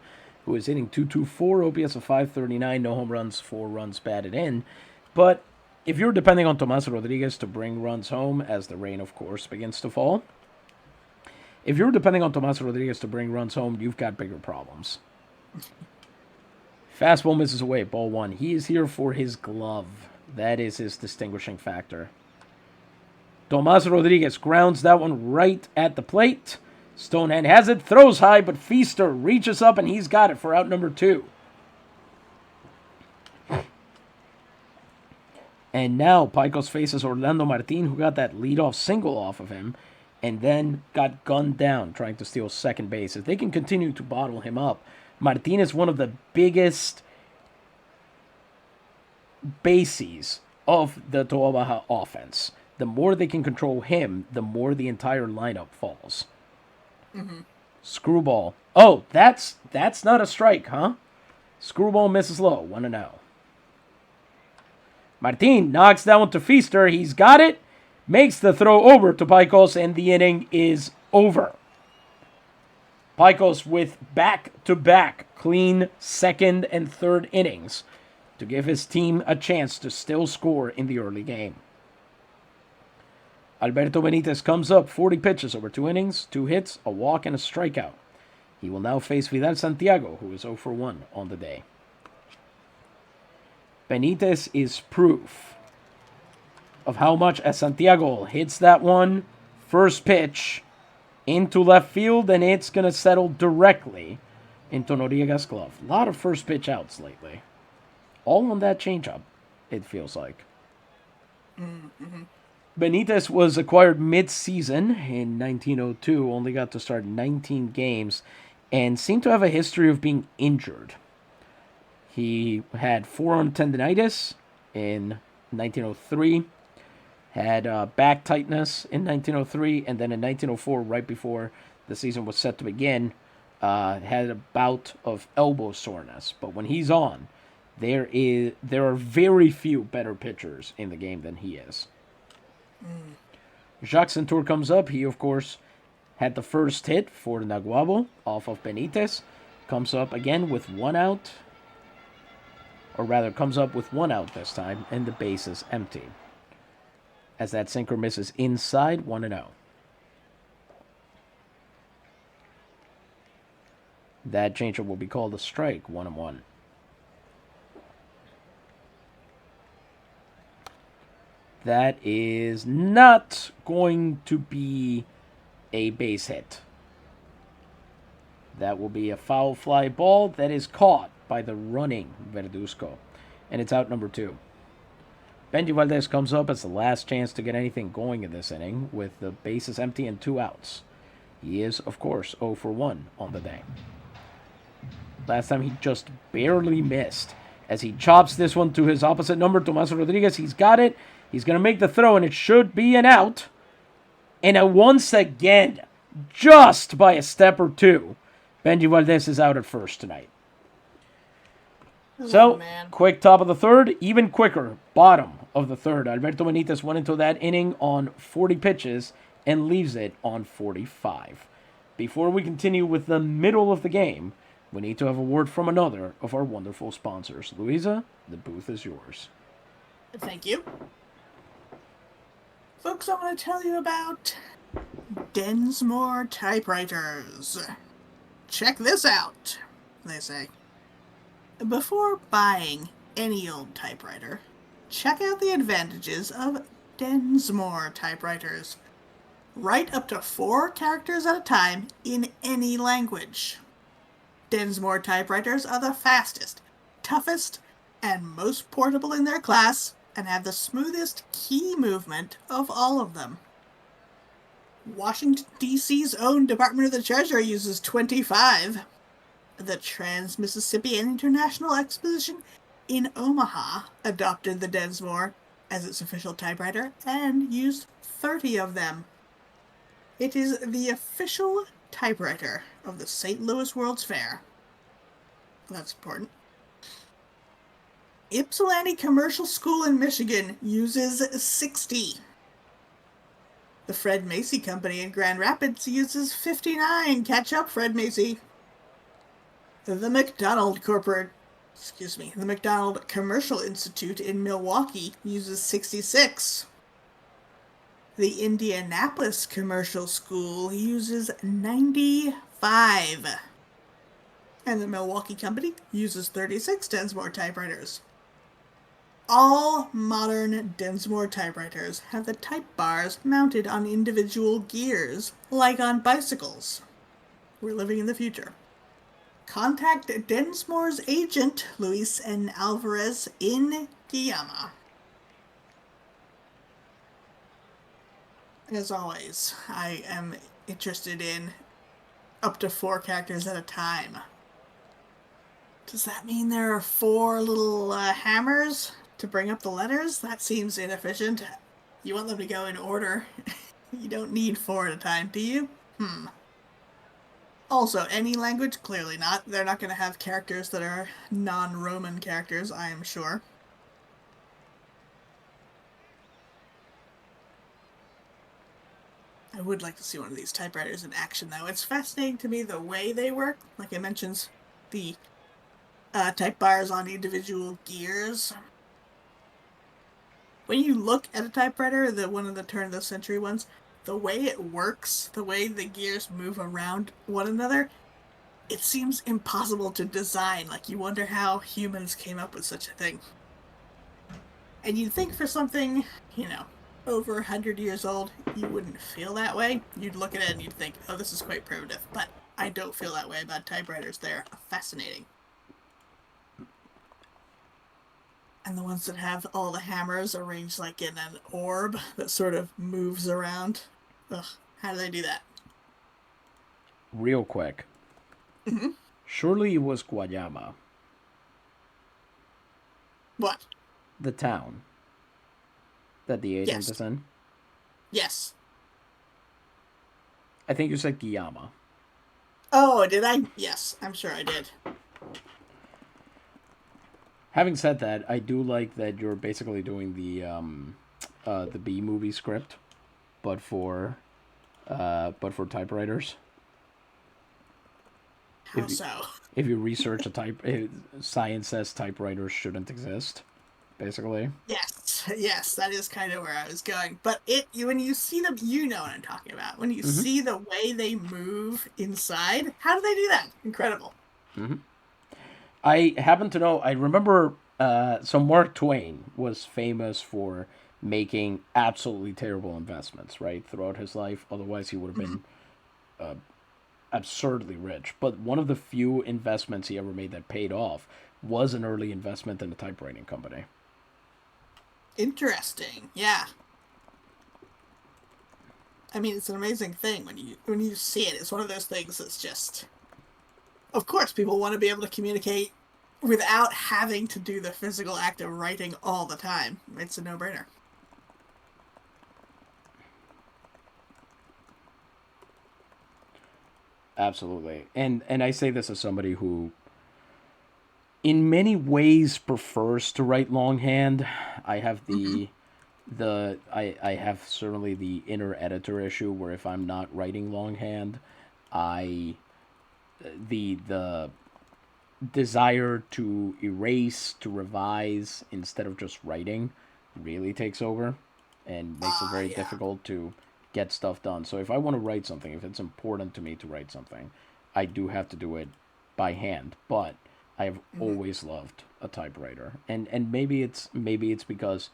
who is hitting 224, OPS of 539, no home runs, 4 runs batted in. But if you're depending on Tomas Rodriguez to bring runs home, as the rain, of course, begins to fall, if you're depending on Tomas Rodriguez to bring runs home, you've got bigger problems. Fastball misses away, ball 1. He is here for his glove. That is his distinguishing factor. Tomas Rodriguez grounds that one right at the plate. Stonehand has it, throws high, but Feaster reaches up and he's got it for out number 2. And now Pajkos faces Orlando Martin, who got that leadoff single off of him, and then got gunned down trying to steal second base. If they can continue to bottle him up, Martin is one of the biggest bases of the Toa Baja offense. The more they can control him, the more the entire lineup falls. Mm-hmm. Screwball. Oh, that's not a strike, huh? Screwball misses low, 1-0. Martin knocks that one to Feaster. He's got it. Makes the throw over to Pajkos, and the inning is over. Pajkos with back-to-back clean second and third innings to give his team a chance to still score in the early game. Alberto Benitez comes up, 40 pitches over 2 innings, 2 hits, a walk, and a strikeout. He will now face Vidal Santiago, who is 0 for 1 on the day. Benitez is proof of how much as Santiago hits that one, first pitch, into left field, and it's going to settle directly into Noriega's glove. A lot of first pitch outs lately. All on that changeup, it feels like. Mm-hmm. Benitez was acquired mid-season in 1902, only got to start 19 games, and seemed to have a history of being injured. He had forearm tendinitis in 1903, had back tightness in 1903, and then in 1904, right before the season was set to begin, had a bout of elbow soreness. But when he's on, there are very few better pitchers in the game than he is. Jacques Centur comes up. He, of course, had the first hit for Naguabo off of Benitez. Comes up again with 1 out. Or rather, comes up with 1 out this time, and the base is empty. As that sinker misses inside, 1-0. That changeup will be called a strike, 1-1. That is not going to be a base hit. That will be a foul fly ball that is caught by the running Verduzco. And it's out number 2. Benji Valdez comes up as the last chance to get anything going in this inning with the bases empty and 2 outs. He is, of course, 0 for 1 on the day. Last time he just barely missed as he chops this one to his opposite number, Tomas Rodriguez. He's got it. He's going to make the throw, and it should be an out. And once again, just by a step or 2, Benji Valdez is out at first tonight. So, quick top of the third, even quicker bottom of the third. Alberto Benitez went into that inning on 40 pitches and leaves it on 45. Before we continue with the middle of the game, we need to have a word from another of our wonderful sponsors. Louisa, the booth is yours. Thank you. Folks, I want to tell you about Densmore typewriters. Check this out, they say. Before buying any old typewriter, check out the advantages of Densmore typewriters. Write up to 4 characters at a time in any language. Densmore typewriters are the fastest, toughest, and most portable in their class, and have the smoothest key movement of all of them. Washington, D.C.'s own Department of the Treasury uses 25. The Trans-Mississippian International Exposition in Omaha adopted the Densmore as its official typewriter and used 30 of them. It is the official typewriter of the St. Louis World's Fair. That's important. Ypsilanti Commercial School in Michigan uses 60. The Fred Macy Company in Grand Rapids uses 59. Catch up, Fred Macy. The McDonald Commercial Institute in Milwaukee uses 66. The Indianapolis Commercial School uses 95. And the Milwaukee Company uses 36 Densmore typewriters. All modern Densmore typewriters have the type bars mounted on individual gears, like on bicycles. We're living in the future. Contact Densmore's agent, Luis N. Alvarez, in Guayama. As always, I am interested in up to 4 characters at a time. Does that mean there are 4 little hammers to bring up the letters? That seems inefficient. You want them to go in order. You don't need 4 at a time, do you? Also, any language? Clearly not. They're not going to have characters that are non-Roman characters, I am sure. I would like to see one of these typewriters in action, though. It's fascinating to me the way they work. Like it mentions the type bars on individual gears. When you look at a typewriter, one of the turn of the century ones, the way it works, the way the gears move around one another, it seems impossible to design. Like, you wonder how humans came up with such a thing. And you'd think for something, over 100 years old, you wouldn't feel that way. You'd look at it and you'd think, oh, this is quite primitive. But I don't feel that way about typewriters. They're fascinating. And the ones that have all the hammers arranged like in an orb that sort of moves around. Ugh, how do they do that? Real quick. Mm-hmm. Surely it was Guayama, What? the town that the agent Yes. is in. Yes. I think you said Guayama. Oh, did I? Yes, I'm sure I did. Having said that, I do like that you're basically doing the B movie script, but for typewriters. How so? If you research science says typewriters shouldn't exist, basically. Yes, that is kind of where I was going. But when you see them, you know what I'm talking about. When you Mm-hmm. see the way they move inside, how do they do that? Incredible. Mm-hmm. I happen to know. I remember. So Mark Twain was famous for making absolutely terrible investments, right, throughout his life. Otherwise, he would have been absurdly rich. But one of the few investments he ever made that paid off was an early investment in a typewriting company. Interesting. Yeah. I mean, it's an amazing thing when you see it. It's one of those things that's just. Of course, people want to be able to communicate without having to do the physical act of writing all the time. It's a no-brainer. Absolutely, and I say this as somebody who, in many ways, prefers to write longhand. I have Mm-hmm. I have certainly the inner editor issue where if I'm not writing longhand, I the desire to erase, to revise instead of just writing really takes over. and makes it very Yeah. difficult to get stuff done. So if I want to write something, if it's important to me to write something, I do have to do it by hand. But I have Mm-hmm. always loved a typewriter, and maybe it's because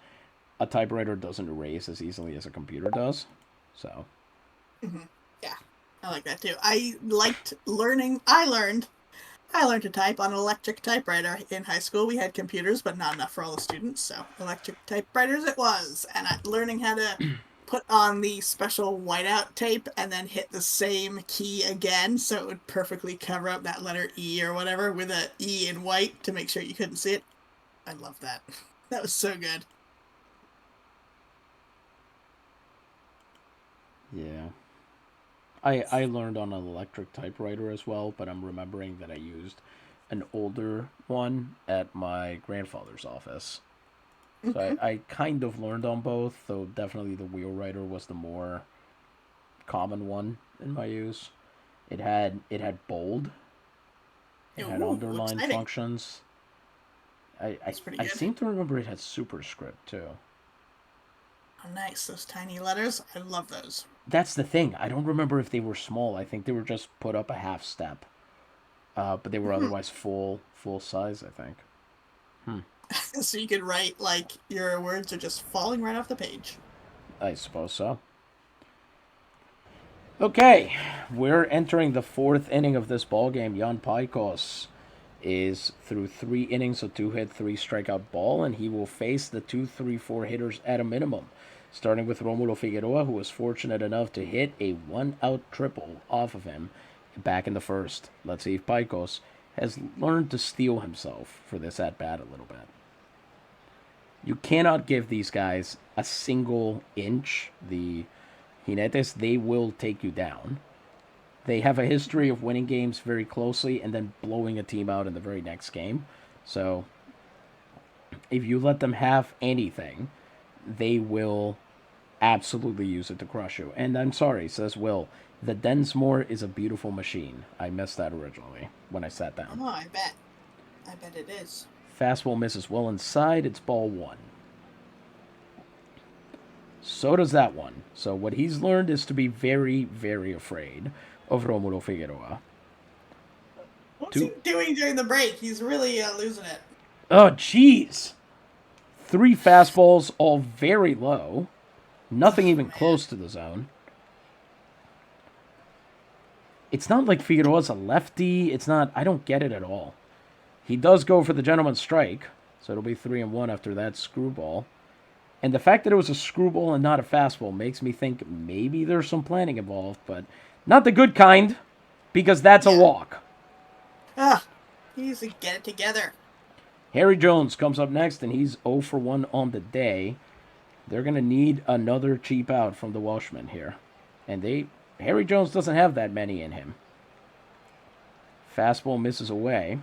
a typewriter doesn't erase as easily as a computer does. So Mm-hmm. Yeah, I like that too. I liked learning. I learned to type on an electric typewriter in high school. We had computers, but not enough for all the students, so electric typewriters it was. And learning how to put on the special whiteout tape and then hit the same key again so it would perfectly cover up that letter E or whatever with a E in white to make sure you couldn't see it. I love that. That was so good. yeah, I learned on an electric typewriter as well, but I'm remembering that I used an older one at my grandfather's office. So Mm-hmm. I kind of learned on both, though definitely the wheelwriter was the more common one in my use. It had bold, it had Ooh, underline exciting. functions. I, I That's pretty I good. seem to remember it had superscript too. Oh, nice. Those tiny letters. I love those. That's the thing. I don't remember if they were small. I think they were just put up a half step, but they were Hmm. otherwise full size. I think. Hmm. So you could write like your words are just falling right off the page. I suppose so. Okay, we're entering the fourth inning of this ball game. Jan Pajkos is through 3 innings of 2 hit, 3 strikeout ball, and he will face the 2, 3, 4 hitters at a minimum. Starting with Romulo Figueroa, who was fortunate enough to hit a 1 out triple off of him back in the first. Let's see if Pajkos has learned to steel himself for this at bat a little bit. You cannot give these guys a single inch. The Jinetes, they will take you down. They have a history of winning games very closely and then blowing a team out in the very next game. So if you let them have anything, they will absolutely use it to crush you. And I'm sorry, says Will. The Densmore is a beautiful machine. I missed that originally when I sat down. Oh, I bet. I bet it is. Fastball misses well inside. It's ball one. So does that one. So what he's learned is to be very, very afraid of Romulo Figueroa. What's he Two. doing during the break? He's really losing it. Oh, jeez. 3 fastballs, all very low. Nothing Oh, even man. close to the zone. It's not like Figueroa's a lefty. It's not. I don't get it at all. He does go for the gentleman's strike, so it'll be 3-1 after that screwball. And the fact that it was a screwball and not a fastball makes me think maybe there's some planning involved, but not the good kind, because that's a Yeah. walk. Ah, he needs to get it together. Harry Jones comes up next, and he's 0 for 1 on the day. They're going to need another cheap out from the Welshman here. And Harry Jones doesn't have that many in him. Fastball misses away.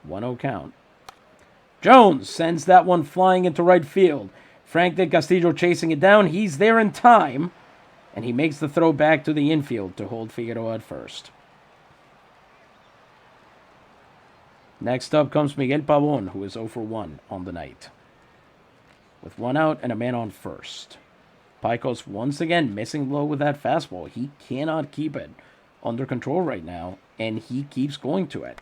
One 0 count. Jones sends that one flying into right field. Frank De Castillo chasing it down. He's there in time. And he makes the throw back to the infield to hold Figueroa at first. Next up comes Miguel Pavon, who is 0 for 1 on the night. With 1 out and a man on first. Pajkos once again missing low with that fastball. He cannot keep it under control right now, and he keeps going to it.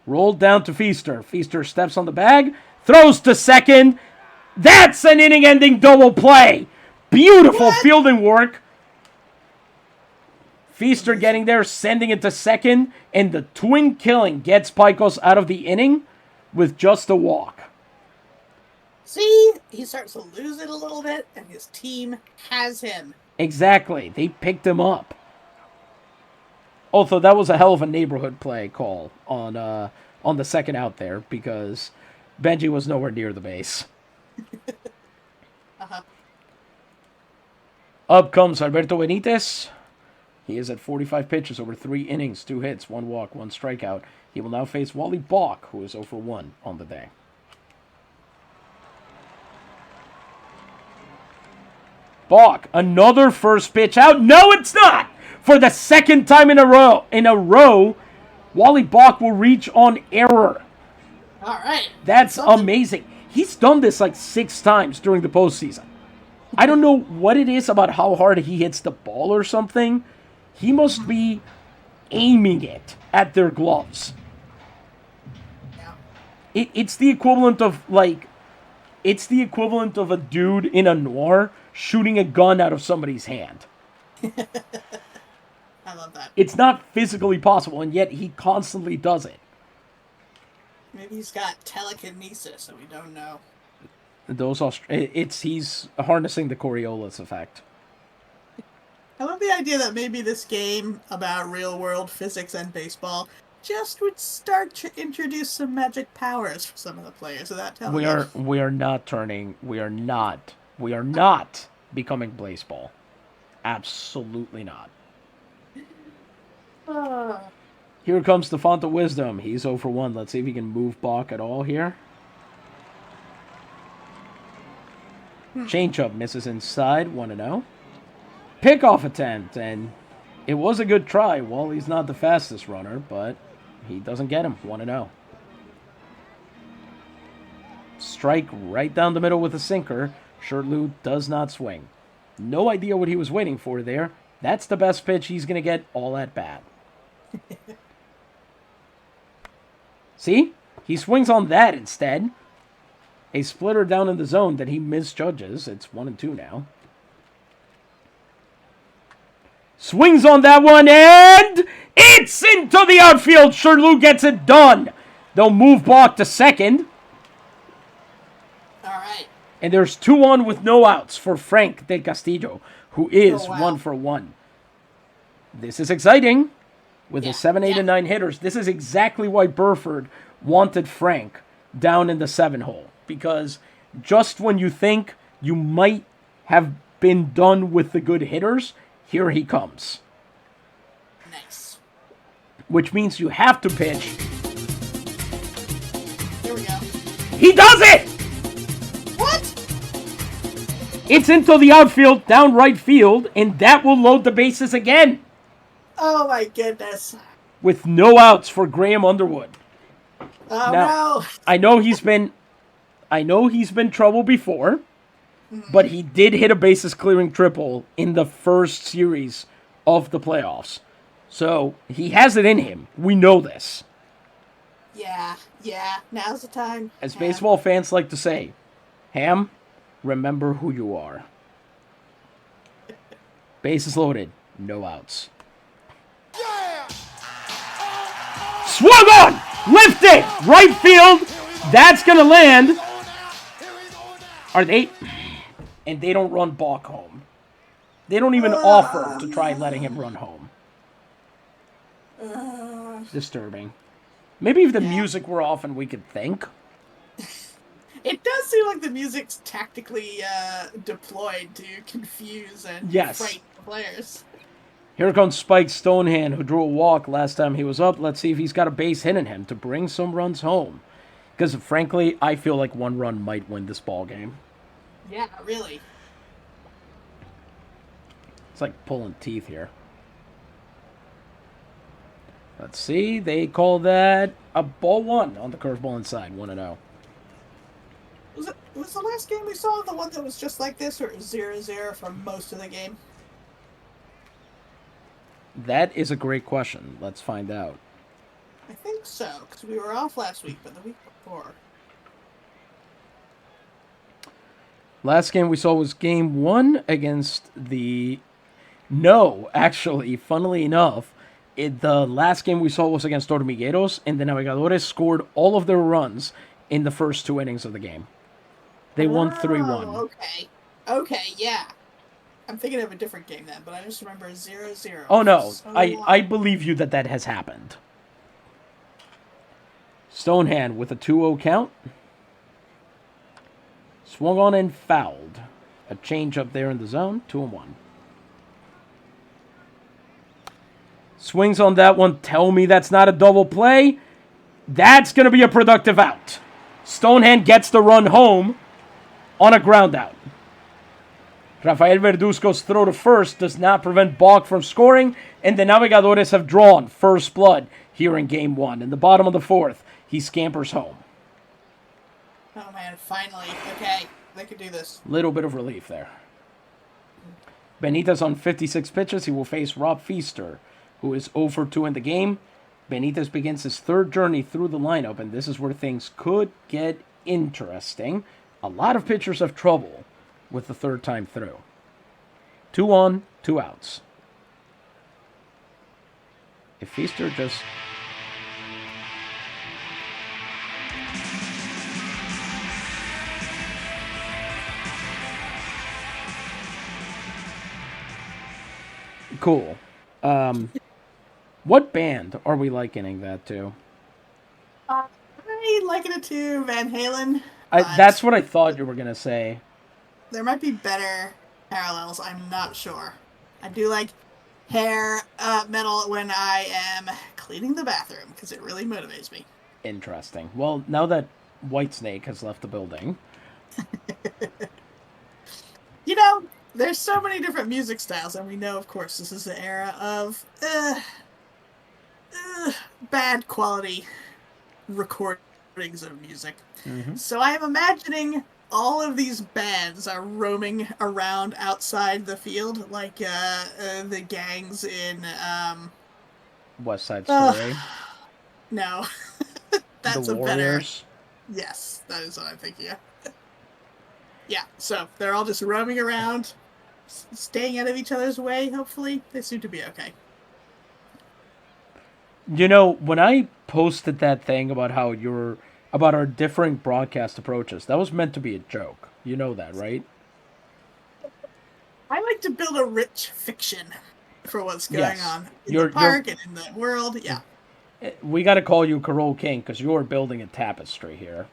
Rolled down to Feaster. Feaster steps on the bag, throws to second. That's an inning-ending double play. Beautiful What? fielding work. Feaster getting there, sending it to second, and the twin killing gets Pajkos out of the inning with just a walk. See, he starts to lose it a little bit, and his team has him. Exactly. They picked him up. Although that was a hell of a neighborhood play call on the second out there because Benji was nowhere near the base. Uh-huh. Up comes Alberto Benitez. He is at 45 pitches over 3 innings, 2 hits, 1 walk, 1 strikeout. He will now face Wally Balk, who is 0 for 1 on the day. Balk, another first pitch out. No, it's not! For the second time in a row, Wally Bach will reach on error. All right. That's amazing. He's done this like 6 times during the postseason. I don't know what it is about how hard he hits the ball or something. He must be aiming it at their gloves. Yeah. It's the equivalent of a dude in a noir shooting a gun out of somebody's hand. I love that. It's not physically possible, and yet he constantly does it. Maybe he's got telekinesis that we don't know. He's harnessing the Coriolis effect. I love the idea that maybe this game about real-world physics and baseball just would start to introduce some magic powers for some of the players without telling us. We are not becoming baseball. Absolutely not. Here comes the Font of Wisdom. He's 0 for 1. Let's see if he can move Bach at all here. Changeup misses inside, 1-0. Pickoff attempt, and it was a good try. Wally's not the fastest runner, but he doesn't get him, 1-0. Strike right down the middle with a sinker. Shirtley does not swing. No idea what he was waiting for there. That's the best pitch he's going to get all at bat. See? He swings on that instead. A splitter down in the zone that he misjudges. It's 1-2 now. Swings on that one, and it's into the outfield. Shirley gets it done. They'll move Bach to second. All right. And there's 2 on with no outs for Frank Del Castillo, who is 1 for 1. This is exciting. With the 7, 8, and 9 hitters, this is exactly why Burford wanted Frank down in the 7 hole. Because just when you think you might have been done with the good hitters, here he comes. Nice. Which means you have to pitch. Here we go. He does it! What? It's into the outfield, down right field, and that will load the bases again. Oh my goodness. With no outs for Graham Underwood. Oh now, no. I know he's been trouble before, but he did hit a bases clearing triple in the first series of the playoffs. So he has it in him. We know this. Yeah. Now's the time. As baseball fans like to say, Ham, remember who you are. Bases loaded, no outs. Swung on! Lifted! Right field! That's going to land. Are they? And they don't run Bach home. They don't even offer to try letting him run home. Disturbing. Maybe if the music were off and we could think. It does seem like the music's tactically deployed to confuse and frighten the players. Here comes Spike Stonehand, who drew a walk last time he was up. Let's see if he's got a base hit in him to bring some runs home. Because, frankly, I feel like 1 run might win this ball game. Yeah, really. It's like pulling teeth here. Let's see. They call that a ball 1 on the curveball inside. 1-0. Was the last game we saw the one that was just like this, or 0-0 for most of the game? That is a great question. Let's find out. I think so, because we were off last week, but the week before. Last game we saw was game 1 against the... No, actually, funnily enough, the last game we saw was against Hormigueros, and the Navegadores scored all of their runs in the first 2 innings of the game. They won 3-1. Okay, yeah. I'm thinking of a different game then, but I just remember 0-0. Oh, no. I believe you that has happened. Stonehand with a 2-0 count. Swung on and fouled. A change up there in the zone. 2-1. Swings on that one. Tell me that's not a double play. That's going to be a productive out. Stonehand gets the run home on a ground out. Rafael Verduzco's throw to first does not prevent Bach from scoring, and the Navegadores have drawn first blood here in game one. In the bottom of the fourth, he scampers home. Oh man, finally. Okay, they could do this. Little bit of relief there. Benitez on 56 pitches. He will face Rob Feaster, who is 0 for 2 in the game. Benitez begins his third journey through the lineup, and this is where things could get interesting. A lot of pitchers have trouble with the third time through. 2 on, 2 outs. If Feaster just... Cool. What band are we likening that to? I liken it to Van Halen. That's what I thought you were going to say. There might be better parallels. I'm not sure. I do like hair metal when I am cleaning the bathroom because it really motivates me. Interesting. Well, now that Whitesnake has left the building... You know, there's so many different music styles, and we know, of course, this is the era of bad quality recordings of music. Mm-hmm. So I am imagining all of these bands are roaming around outside the field, like the gangs in West Side Story. No, that's the Warriors. Better. Yes, that is what I'm thinking of. Yeah, so they're all just roaming around, staying out of each other's way, hopefully. They seem to be okay. You know, when I posted that thing about about our differing broadcast approaches, that was meant to be a joke. You know that, right? I like to build a rich fiction for what's going on in the park and in the world. Yeah. We got to call you Carole King because you're building a tapestry here.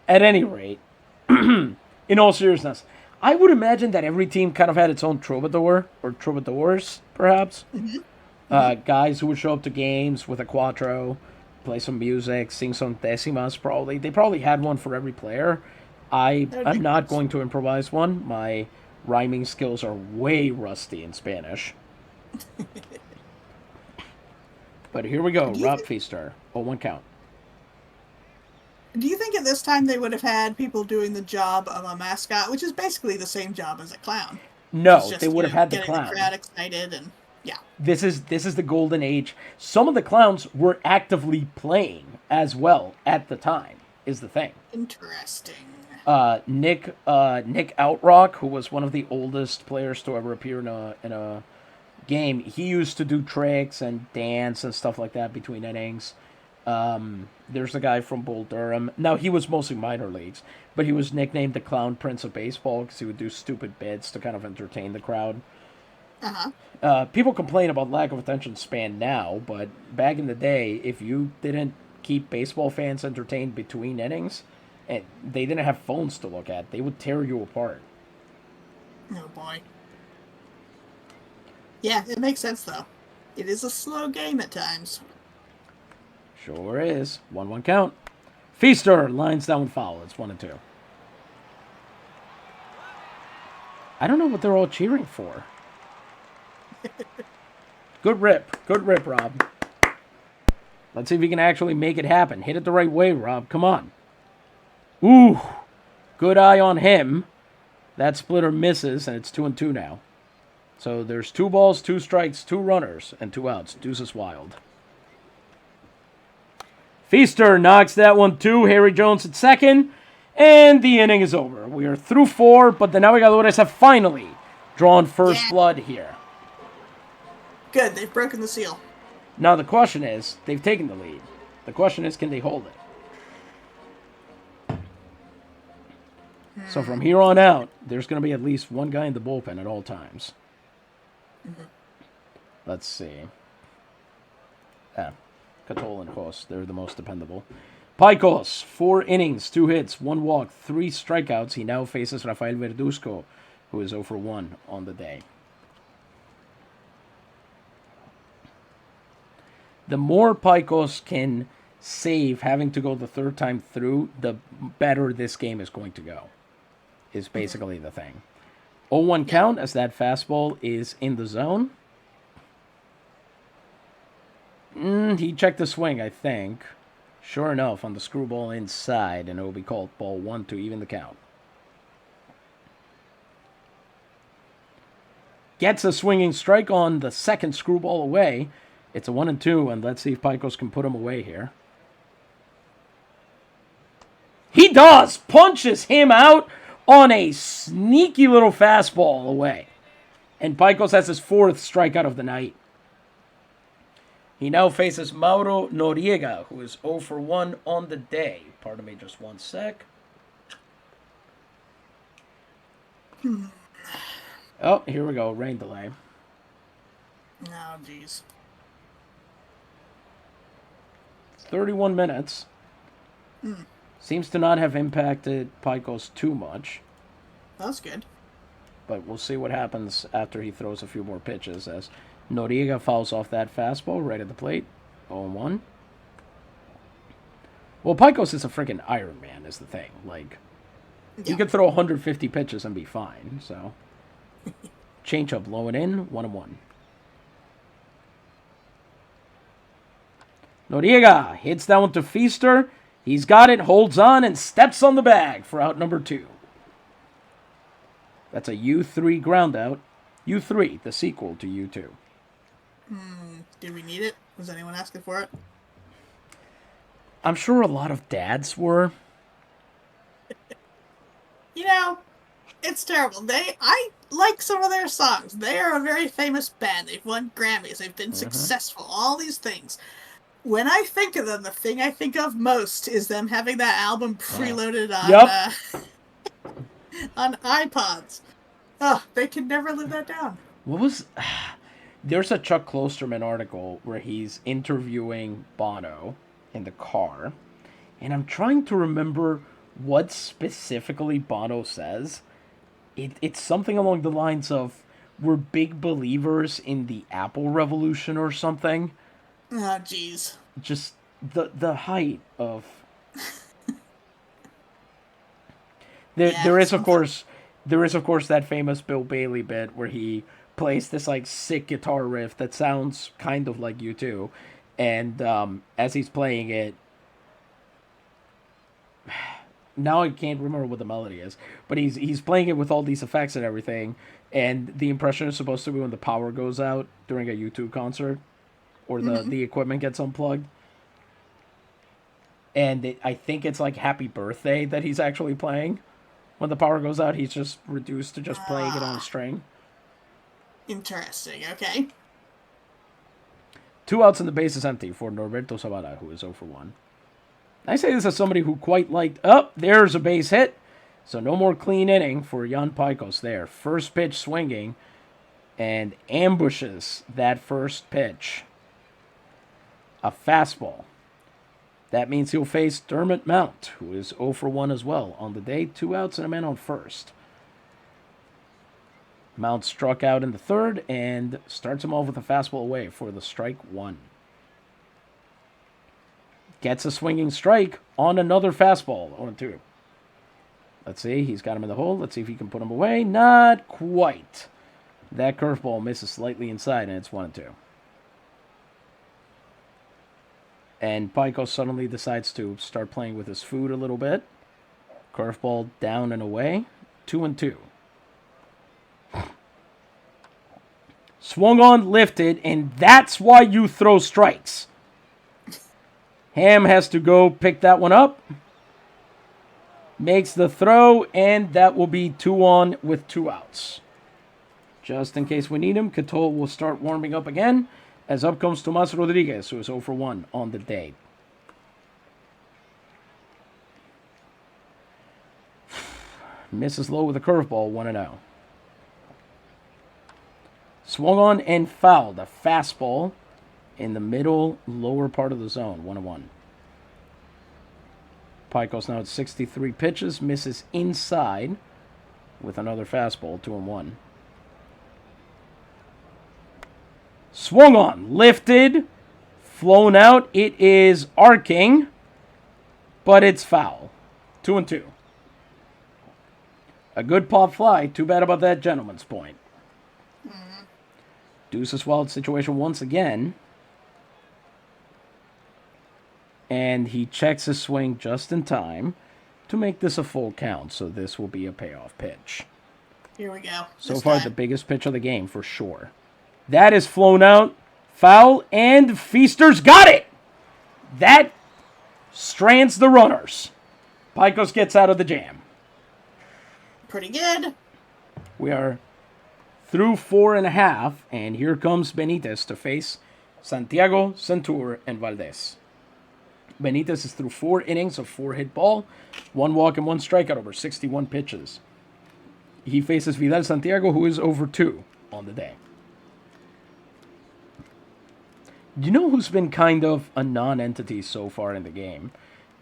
At any rate, in all seriousness, I would imagine that every team kind of had its own troubadour, or troubadours, perhaps. Mm-hmm. Guys who would show up to games with a cuatro, play some music, sing some décimas, probably. They probably had one for every player. I'm not going to improvise one. My rhyming skills are way rusty in Spanish. But here we go, Rob Feaster. 0-1 count. Do you think at this time they would have had people doing the job of a mascot, which is basically the same job as a clown? No, they would have had the clown. The crowd excited and yeah. This is the golden age. Some of the clowns were actively playing as well at the time. Is the thing. Interesting. Nick Outrock, who was one of the oldest players to ever appear in a game, he used to do tricks and dance and stuff like that between innings. There's a guy from Bull Durham. Now, he was mostly minor leagues, but he was nicknamed the Clown Prince of Baseball because he would do stupid bits to kind of entertain the crowd. People complain about lack of attention span now, but back in the day, if you didn't keep baseball fans entertained between innings, and they didn't have phones to look at, they would tear you apart. Oh, boy. Yeah, it makes sense, though. It is a slow game at times. Sure is. 1-1 count. Feaster lines down foul. It's 1-2. I don't know what they're all cheering for. Good rip. Good rip, Rob. Let's see if you can actually make it happen. Hit it the right way, Rob. Come on. Ooh. Good eye on him. That splitter misses, and it's 2-2 now. So there's 2 balls, 2 strikes, 2 runners, and 2 outs. Deuces wild. Feaster knocks that one too. Harry Jones at second. And the inning is over. We are through 4, but the Navegadores have finally drawn first blood here. Good, they've broken the seal. Now the question is, they've taken the lead. The question is, can they hold it? So from here on out, there's going to be at least one guy in the bullpen at all times. Let's see. Catol and Hos, they're the most dependable. Pajkos, 4 innings, 2 hits, 1 walk, 3 strikeouts. He now faces Rafael Verduzco, who is 0 for 1 on the day. The more Pajkos can save having to go the third time through, the better this game is going to go, is basically the thing. 0-1 count as that fastball is in the zone. He checked the swing, I think. Sure enough, on the screwball inside, and it will be called ball 1 to even the count. Gets a swinging strike on the second screwball away. It's a 1-2, and let's see if Pajkos can put him away here. He does! Punches him out on a sneaky little fastball away. And Pajkos has his 4th strikeout of the night. He now faces Mauro Noriega, who is 0 for 1 on the day. Pardon me just 1 sec. Oh, here we go. Rain delay. Oh, jeez. 31 minutes. Seems to not have impacted Pajkos too much. That's good. But we'll see what happens after he throws a few more pitches as Noriega fouls off that fastball right at the plate. 0-1. Well, Pajkos is a freaking Iron Man, is the thing. Like, he could throw 150 pitches and be fine, so. Changeup low and in, 1-1. Noriega hits that one to Feaster. He's got it, holds on, and steps on the bag for out number 2. That's a U3 ground out. U3, the sequel to U2. Did we need it? Was anyone asking for it? I'm sure a lot of dads were. You know, it's terrible. I like some of their songs. They are a very famous band. They've won Grammys. They've been successful. All these things. When I think of them, the thing I think of most is them having that album preloaded on on iPods. Oh, they can never live that down. What was... There's a Chuck Klosterman article where he's interviewing Bono in the car, and I'm trying to remember what specifically Bono says. It's something along the lines of, we're big believers in the Apple revolution or something. Oh, jeez. Just the height of... There is of course that famous Bill Bailey bit where he plays this like sick guitar riff that sounds kind of like U2, and as he's playing it, now I can't remember what the melody is, but he's playing it with all these effects and everything, and the impression is supposed to be when the power goes out during a U2 concert, or the equipment gets unplugged. And I think it's like Happy Birthday that he's actually playing. When the power goes out, he's just reduced to just playing it on a string. Interesting, okay. 2 outs and the base is empty for Norberto Zavala, who is 0 for 1. I say this as somebody who quite liked... Oh, there's a base hit. So no more clean inning for Jan Pajkos there. First pitch swinging and ambushes that first pitch. A fastball. That means he'll face Dermot Mount, who is 0 for 1 as well on the day. 2 outs and a man on first. Mount struck out in the third and starts him off with a fastball away for the strike 1. Gets a swinging strike on another fastball, 0-2. Let's see, he's got him in the hole. Let's see if he can put him away. Not quite. That curveball misses slightly inside, and it's 1-2. And Pajkos suddenly decides to start playing with his food a little bit. Curveball down and away. 2-2. Swung on, lifted, and that's why you throw strikes. Ham has to go pick that one up. Makes the throw, and that will be 2 on with 2 outs. Just in case we need him, Catol will start warming up again. As up comes Tomas Rodriguez, who is 0 for 1 on the day. Misses low with a curveball, 1-0. Swung on and fouled. A fastball in the middle, lower part of the zone, 1-1. Pajkos now at 63 pitches, misses inside with another fastball, 2-1. Swung on, lifted, flown out. It is arcing, but it's foul. 2-2. A good pop fly. Too bad about that gentleman's point. Deuces wild situation once again. And he checks his swing just in time to make this a full count. So this will be a payoff pitch. Here we go. So far, the biggest pitch of the game for sure. That is flown out. Foul, and Feaster's got it! That strands the runners. Pajkos gets out of the jam. Pretty good. We are through 4.5, and here comes Benitez to face Santiago, Centur, and Valdez. Benitez is through 4 innings of 4-hit ball, 1 walk and 1 strikeout over 61 pitches. He faces Vidal Santiago, who is over 2 on the day. You know who's been kind of a non-entity so far in the game?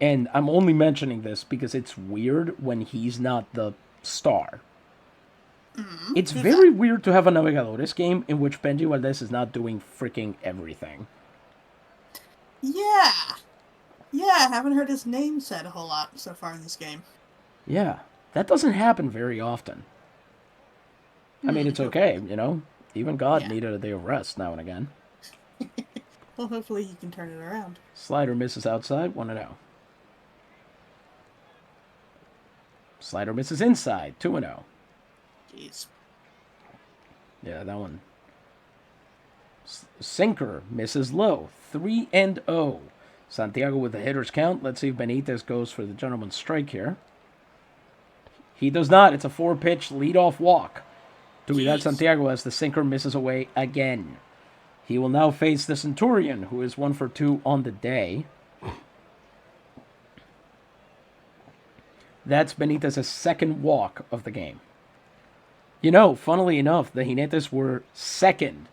And I'm only mentioning this because it's weird when he's not the star. Mm-hmm. It's very weird to have a Navegadores game in which Benji Valdez is not doing freaking everything. Yeah. Yeah, I haven't heard his name said a whole lot so far in this game. Yeah, that doesn't happen very often. I mean, it's okay, you know? Even God needed a day of rest now and again. Well, hopefully he can turn it around. Slider misses outside, 1-0. Slider misses inside, 2-0. Jeez. Yeah, that one. Sinker misses low, 3-0. Santiago with the hitter's count. Let's see if Benitez goes for the gentleman's strike here. He does not. It's a 4-pitch leadoff walk to Vidal Santiago as the sinker misses away again. He will now face the Centurion, who is 1 for 2 on the day. That's Benitez's second walk of the game. You know, funnily enough, the Jinetes were second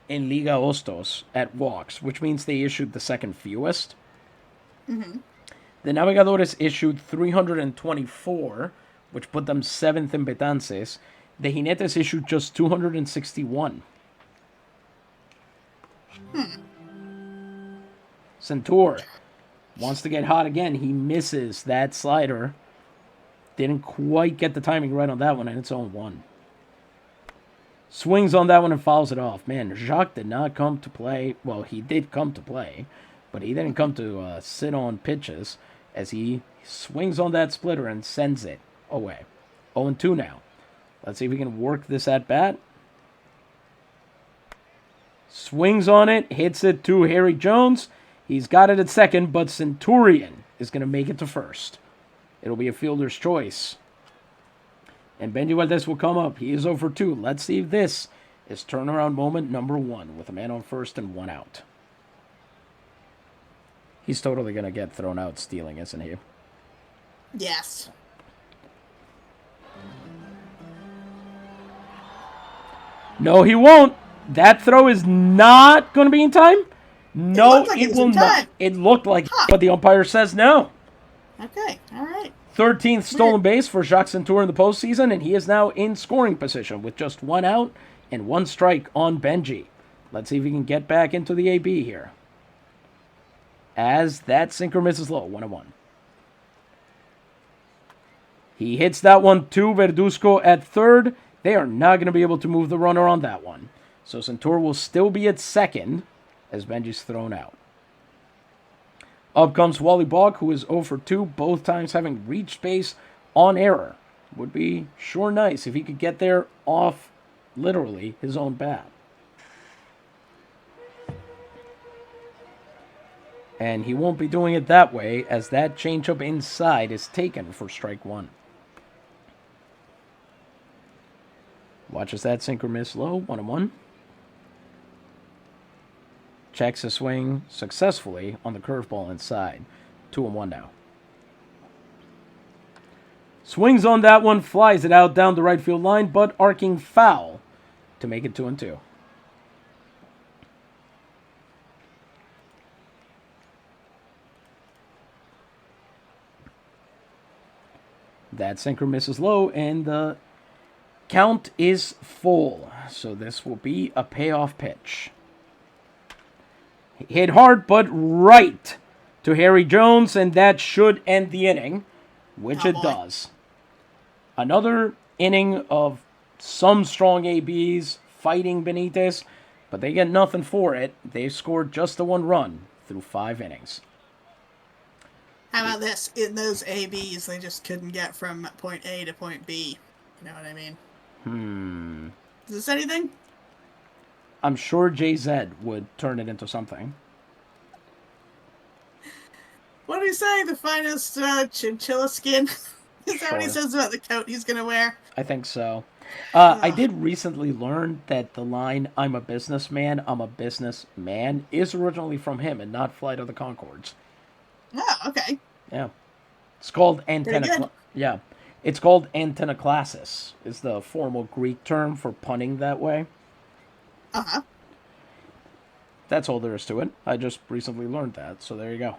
in Liga Hostos at walks, which means they issued the second fewest. Mm-hmm. The Navegadores issued 324, which put them 7th in Betances. The Jinetes issued just 261. Centur wants to get hot again. He misses that slider. Didn't quite get the timing right on that one, and it's 0-1. Swings on that one and fouls it off. Man, Jacques did not come to play. Well, he did come to play, but he didn't come to sit on pitches as he swings on that splitter and sends it away. 0-2 now. Let's see if we can work this at bat. Swings on it, hits it to Harry Jones. He's got it at second, but Centurion is going to make it to first. It'll be a fielder's choice. And Benji Valdez will come up. He is 0 for 2. Let's see if this is turnaround moment number 1 with a man on first and 1 out. He's totally going to get thrown out stealing, isn't he? Yes. No, he won't. That throw is not going to be in time. No, it will not. It looked like, but the umpire says no. Okay, all right. 13th stolen base for Jacques Centur in the postseason, and he is now in scoring position with just 1 out and 1 strike on Benji. Let's see if he can get back into the AB here. As that sinker misses low, 1-1. He hits that one to Verduzco at third. They are not going to be able to move the runner on that one. So Centur will still be at second as Benji's thrown out. Up comes Wally Bogg, who is 0 for 2, both times having reached base on error. Would be sure nice if he could get there off, literally, his own bat. And he won't be doing it that way, as that changeup inside is taken for strike 1. Watches that sinker miss low, 1-1. Checks a swing successfully on the curveball inside. 2-1 now. Swings on that one, flies it out down the right field line, but arcing foul to make it 2-2. That sinker misses low, and the count is full. So this will be a payoff pitch. Hit hard, but right to Harry Jones, and that should end the inning, which it does. Another inning of some strong ABs fighting Benitez, but they get nothing for it. They scored just the 1 run through 5 innings. How about this? In those ABs, they just couldn't get from point A to point B. You know what I mean? Is this anything? I'm sure JZ would turn it into something. What did he say? The finest chinchilla skin? Is that what he Sure. says about the coat he's gonna wear? I think so. I Oh, did recently learn that the line "I'm a businessman, I'm a businessman" is originally from him and not Flight of the Conchords. oh, okay. Yeah, it's called Very good. yeah, it's called antennaclassis. Is the formal Greek term for punning that way. Uh-huh. That's all there is to it. I just recently learned that, so there you go.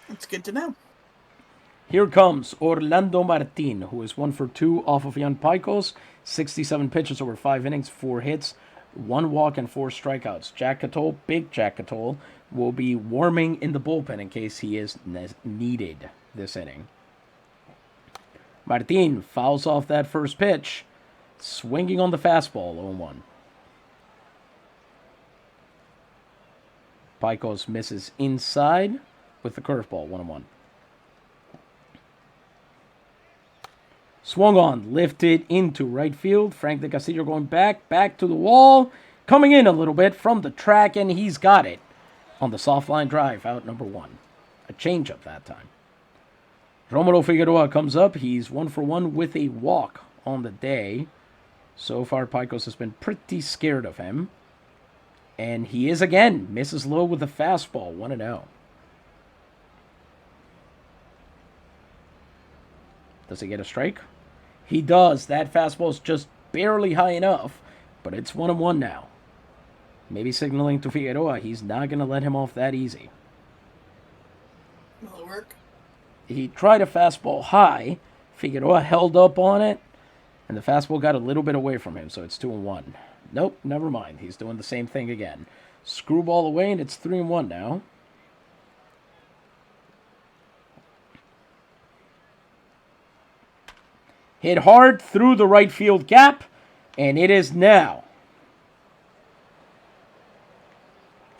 That's good to know. Here comes Orlando Martin, who is 1 for 2 off of Jan Pajkos, 67 pitches over 5 innings, 4 hits, 1 walk, and 4 strikeouts. Jack Catole, big Jack Catole, will be warming in the bullpen in case he is needed this inning. Martin fouls off that first pitch, swinging on the fastball, 0-1. Pajkos misses inside with the curveball, 1-1. Swung on, lifted into right field. Frank de Castillo going back to the wall. Coming in a little bit from the track, and he's got it on the soft line drive, out number 1. A changeup that time. Romulo Figueroa comes up. He's 1 for 1 with a walk on the day. So far, Pajkos has been pretty scared of him. And he is again. Misses low with a fastball, 1-0. Does he get a strike? He does. That fastball's just barely high enough, but it's 1-1 now. Maybe signaling to Figueroa he's not going to let him off that easy. Will it work? He tried a fastball high. Figueroa held up on it, and the fastball got a little bit away from him, so it's 2-1. Nope, never mind. He's doing the same thing again. Screwball away, and it's 3-1 now. Hit hard through the right field gap, and it is now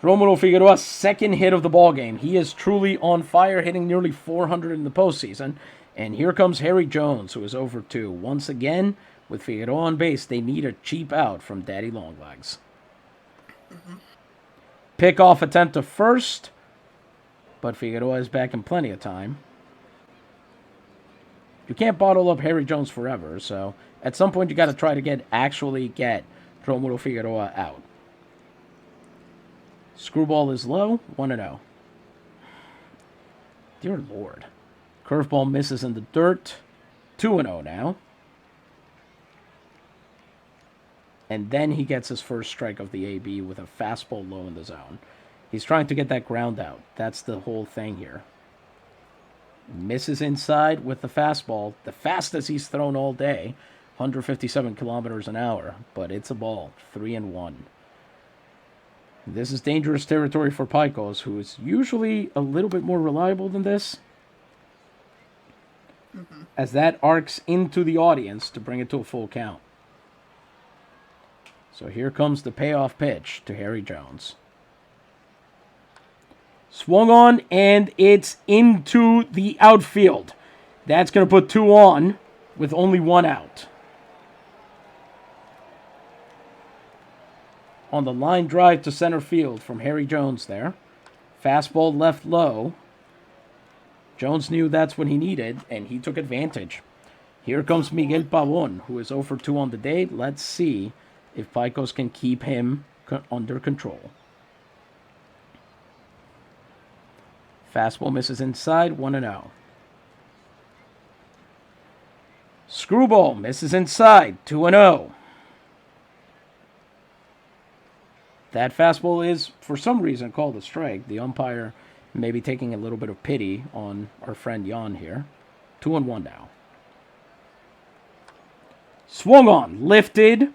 Romulo Figueroa's second hit of the ballgame. He is truly on fire, hitting nearly 400 in the postseason. And here comes Harry Jones, who is over 2. Once again, with Figueroa on base, they need a cheap out from Daddy Longlegs. Pickoff attempt to first, but Figueroa is back in plenty of time. You can't bottle up Harry Jones forever, so at some point you got to try to actually get Romulo Figueroa out. Screwball is low, 1-0. Dear Lord. Curveball misses in the dirt, 2-0 now. And then he gets his first strike of the AB with a fastball low in the zone. He's trying to get that ground out. That's the whole thing here. Misses inside with the fastball, the fastest he's thrown all day, 157 kilometers an hour, but it's a ball, 3-1. This is dangerous territory for Pajkos, who is usually a little bit more reliable than this. As that arcs into the audience to bring it to a full count. So here comes the payoff pitch to Harry Jones. Swung on, and it's into the outfield. That's going to put 2 on with only 1 out. On the line drive to center field from Harry Jones there. Fastball left low. Jones knew that's what he needed, and he took advantage. Here comes Miguel Pavon, who is 0 for 2 on the day. Let's see if Pajkos can keep him under control. Fastball misses inside, 1-0. Screwball misses inside, 2-0. That fastball is, for some reason, called a strike. The umpire may be taking a little bit of pity on our friend Jan here. 2-1 now. Swung on, lifted.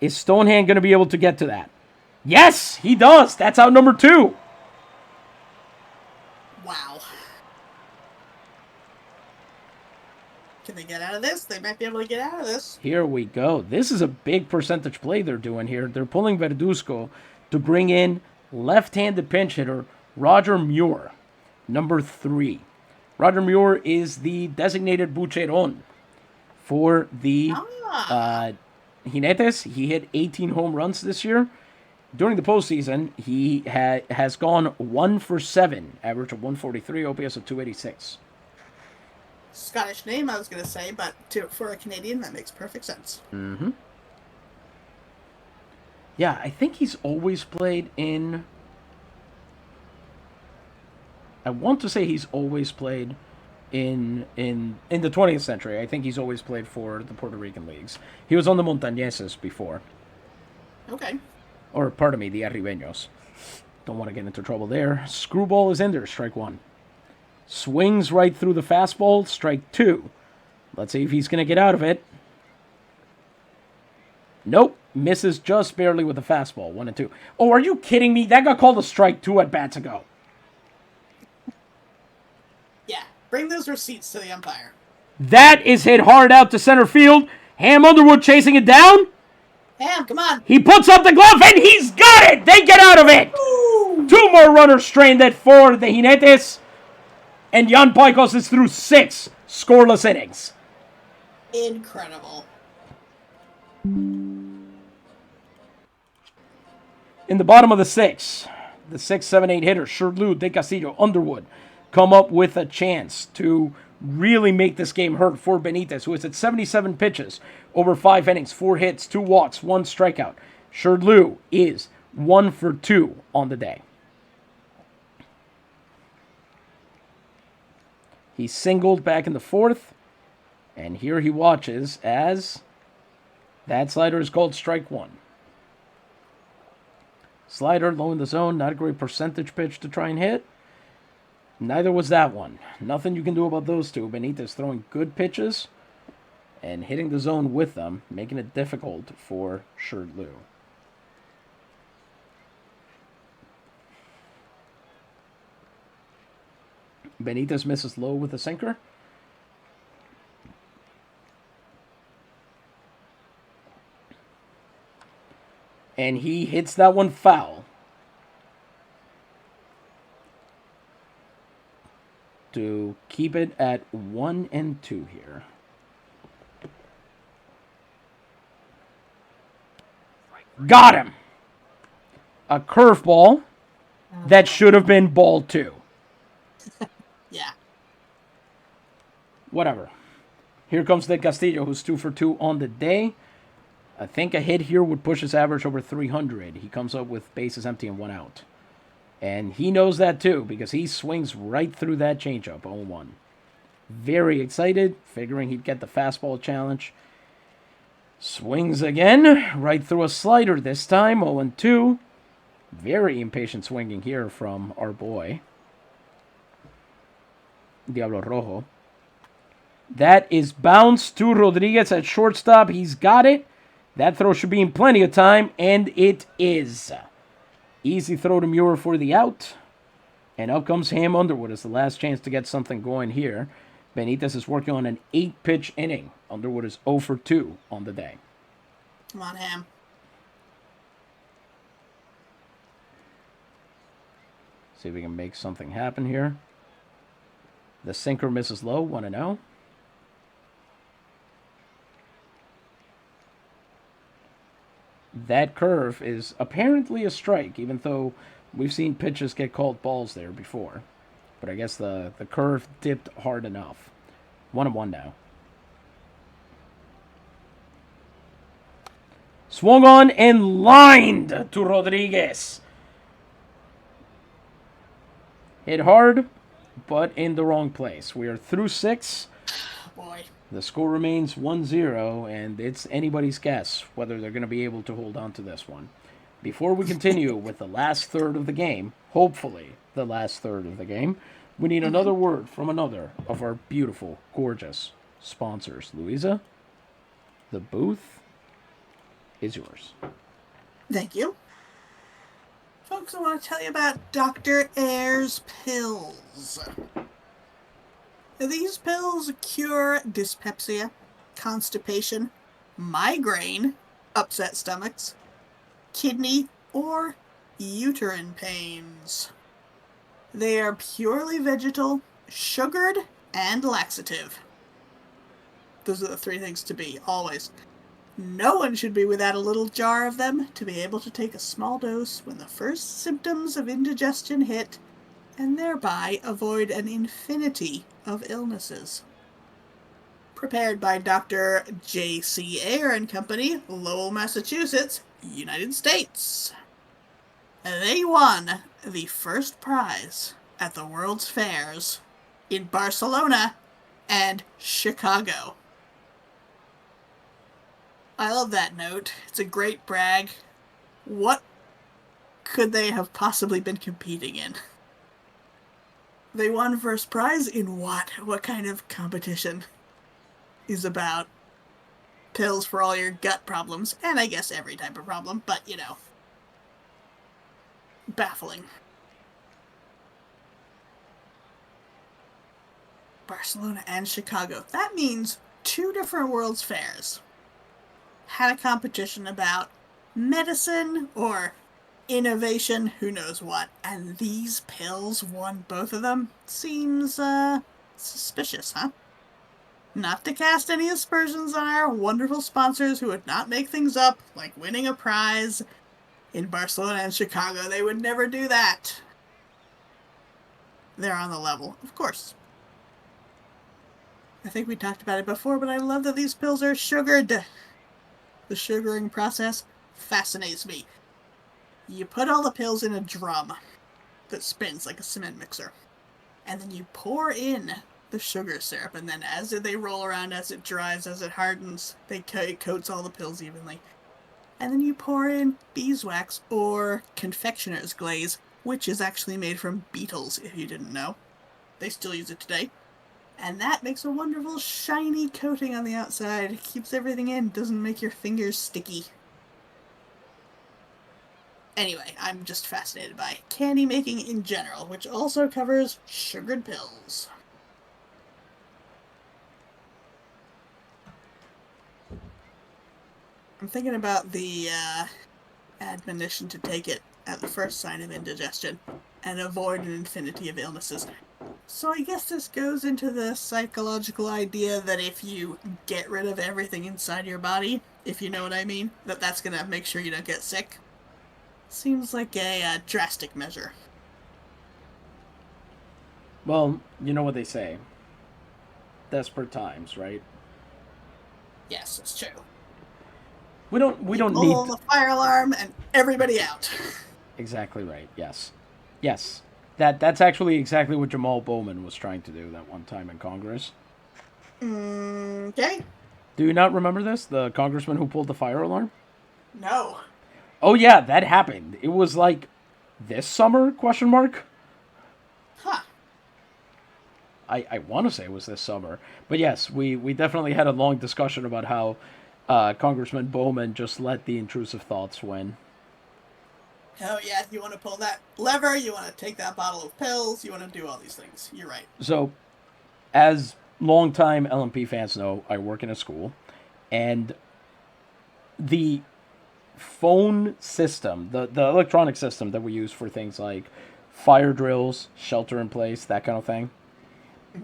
Is Stonehand going to be able to get to that? Yes, he does. That's out number 2. Wow. Can they get out of this? They might be able to get out of this. Here we go. This is a big percentage play they're doing here. They're pulling Verduzco to bring in left-handed pinch hitter Roger Muir, number 3. Roger Muir is the designated bucheron for the Ah, Jinetes. He hit 18 home runs this year. During the postseason, he has gone 1 for 7, average of 143, OPS of 286. Scottish name, I was going to say, but for a Canadian, that makes perfect sense. Mm-hmm. Yeah, I think he's always played in. I want to say he's always played in the 20th century. I think he's always played for the Puerto Rican leagues. He was on the Montañeses before. Okay. Or, pardon me, the Arribeños. Don't want to get into trouble there. Screwball is in there, strike 1. Swings right through the fastball, strike 2. Let's see if he's going to get out of it. Nope, misses just barely with the fastball, 1-2. Oh, are you kidding me? That got called a strike 2 at bats ago. Yeah, bring those receipts to the umpire. That is hit hard out to center field. Ham Underwood chasing it down. Ham, come on. He puts up the glove, and he's got it! They get out of it! Ooh. 2 more runners stranded for the Jinetes. And Jan Pajkos is through 6 scoreless innings. Incredible. In the bottom of the 6th, the 6, 7, 8 hitters, Sherlew, De Castillo, Underwood, come up with a chance to really make this game hurt for Benitez, who is at 77 pitches over 5 innings, 4 hits, 2 walks, 1 strikeout. Sherlew is 1 for 2 on the day. He singled back in the 4th, and here he watches as that slider is called strike 1. Slider low in the zone, not a great percentage pitch to try and hit. Neither was that one. Nothing you can do about those two. Benitez throwing good pitches and hitting the zone with them, making it difficult for Sherlew. Benitez misses low with a sinker. And he hits that one foul. To keep it at 1-2 here. Got him! A curveball that should have been ball 2. Yeah. Whatever. Here comes De Castillo, who's 2 for 2 on the day. I think a hit here would push his average over 300. He comes up with bases empty and 1 out. And he knows that too, because he swings right through that changeup, 0-1. Very excited, figuring he'd get the fastball challenge. Swings again, right through a slider this time, 0-2. Very impatient swinging here from our boy, Diablo Rojo. That is bounced to Rodriguez at shortstop. He's got it. That throw should be in plenty of time, and it is. Easy throw to Muir for the out. And up comes Ham Underwood as the last chance to get something going here. Benitez is working on an 8-pitch inning. Underwood is 0 for 2 on the day. Come on, Ham. See if we can make something happen here. The sinker misses low, 1-0. That curve is apparently a strike, even though we've seen pitches get called balls there before. But I guess the curve dipped hard enough. 1-1 now. Swung on and lined to Rodriguez. Hit hard, but in the wrong place. We are through 6. Oh, boy. The score remains 1-0, and it's anybody's guess whether they're going to be able to hold on to this one. Before we continue with the last third of the game, hopefully the last third of the game, we need another word from another of our beautiful, gorgeous sponsors. Louisa, the booth is yours. Thank you. Folks, I want to tell you about Dr. Ayer's pills. These pills cure dyspepsia, constipation, migraine, upset stomachs, kidney or uterine pains. They are purely vegetal sugared, and laxative. Those are the three things to be, always. No one should be without a little jar of them to be able to take a small dose when the first symptoms of indigestion hit, and thereby avoid an infinity of illnesses. Prepared by Dr. J.C. Ayer and Company, Lowell, Massachusetts, United States. They won the first prize at the World's Fairs in Barcelona and Chicago. I love that note. It's a great brag. What could they have possibly been competing in? They won first prize in what? What kind of competition is about pills for all your gut problems? And I guess every type of problem, but you know. Baffling. Barcelona and Chicago. That means 2 different World's Fairs had a competition about medicine or innovation, who knows what, and these pills won both of them? Seems, suspicious, huh? Not to cast any aspersions on our wonderful sponsors who would not make things up, like winning a prize. In Barcelona and Chicago, they would never do that. They're on the level, of course. I think we talked about it before, but I love that these pills are sugared. The sugaring process fascinates me. You put all the pills in a drum that spins like a cement mixer, and then you pour in the sugar syrup, and then as they roll around, as it dries, as it hardens, it coats all the pills evenly. And then you pour in beeswax or confectioner's glaze, which is actually made from beetles, if you didn't know. They still use it today. And that makes a wonderful shiny coating on the outside. It keeps everything in, doesn't make your fingers sticky. Anyway, I'm just fascinated by candy making in general, which also covers sugared pills. I'm thinking about the admonition to take it at the first sign of indigestion and avoid an infinity of illnesses. So I guess this goes into the psychological idea that if you get rid of everything inside your body, if you know what I mean, that's going to make sure you don't get sick. Seems like a drastic measure. Well, you know what they say. Desperate times, right? Yes, it's true. We don't Pull need the fire alarm and everybody out. Exactly right. Yes. Yes. That's actually exactly what Jamal Bowman was trying to do that one time in Congress. Okay. Do you not remember this? The congressman who pulled the fire alarm? No. Oh yeah, that happened. It was like this summer? Question mark. Huh. I want to say it was this summer, but yes, we definitely had a long discussion about how Congressman Bowman just let the intrusive thoughts win. Oh yeah, you want to pull that lever, you want to take that bottle of pills, you want to do all these things. You're right. So, as longtime LMP fans know, I work in a school, and the phone system, the electronic system that we use for things like fire drills, shelter in place, that kind of thing,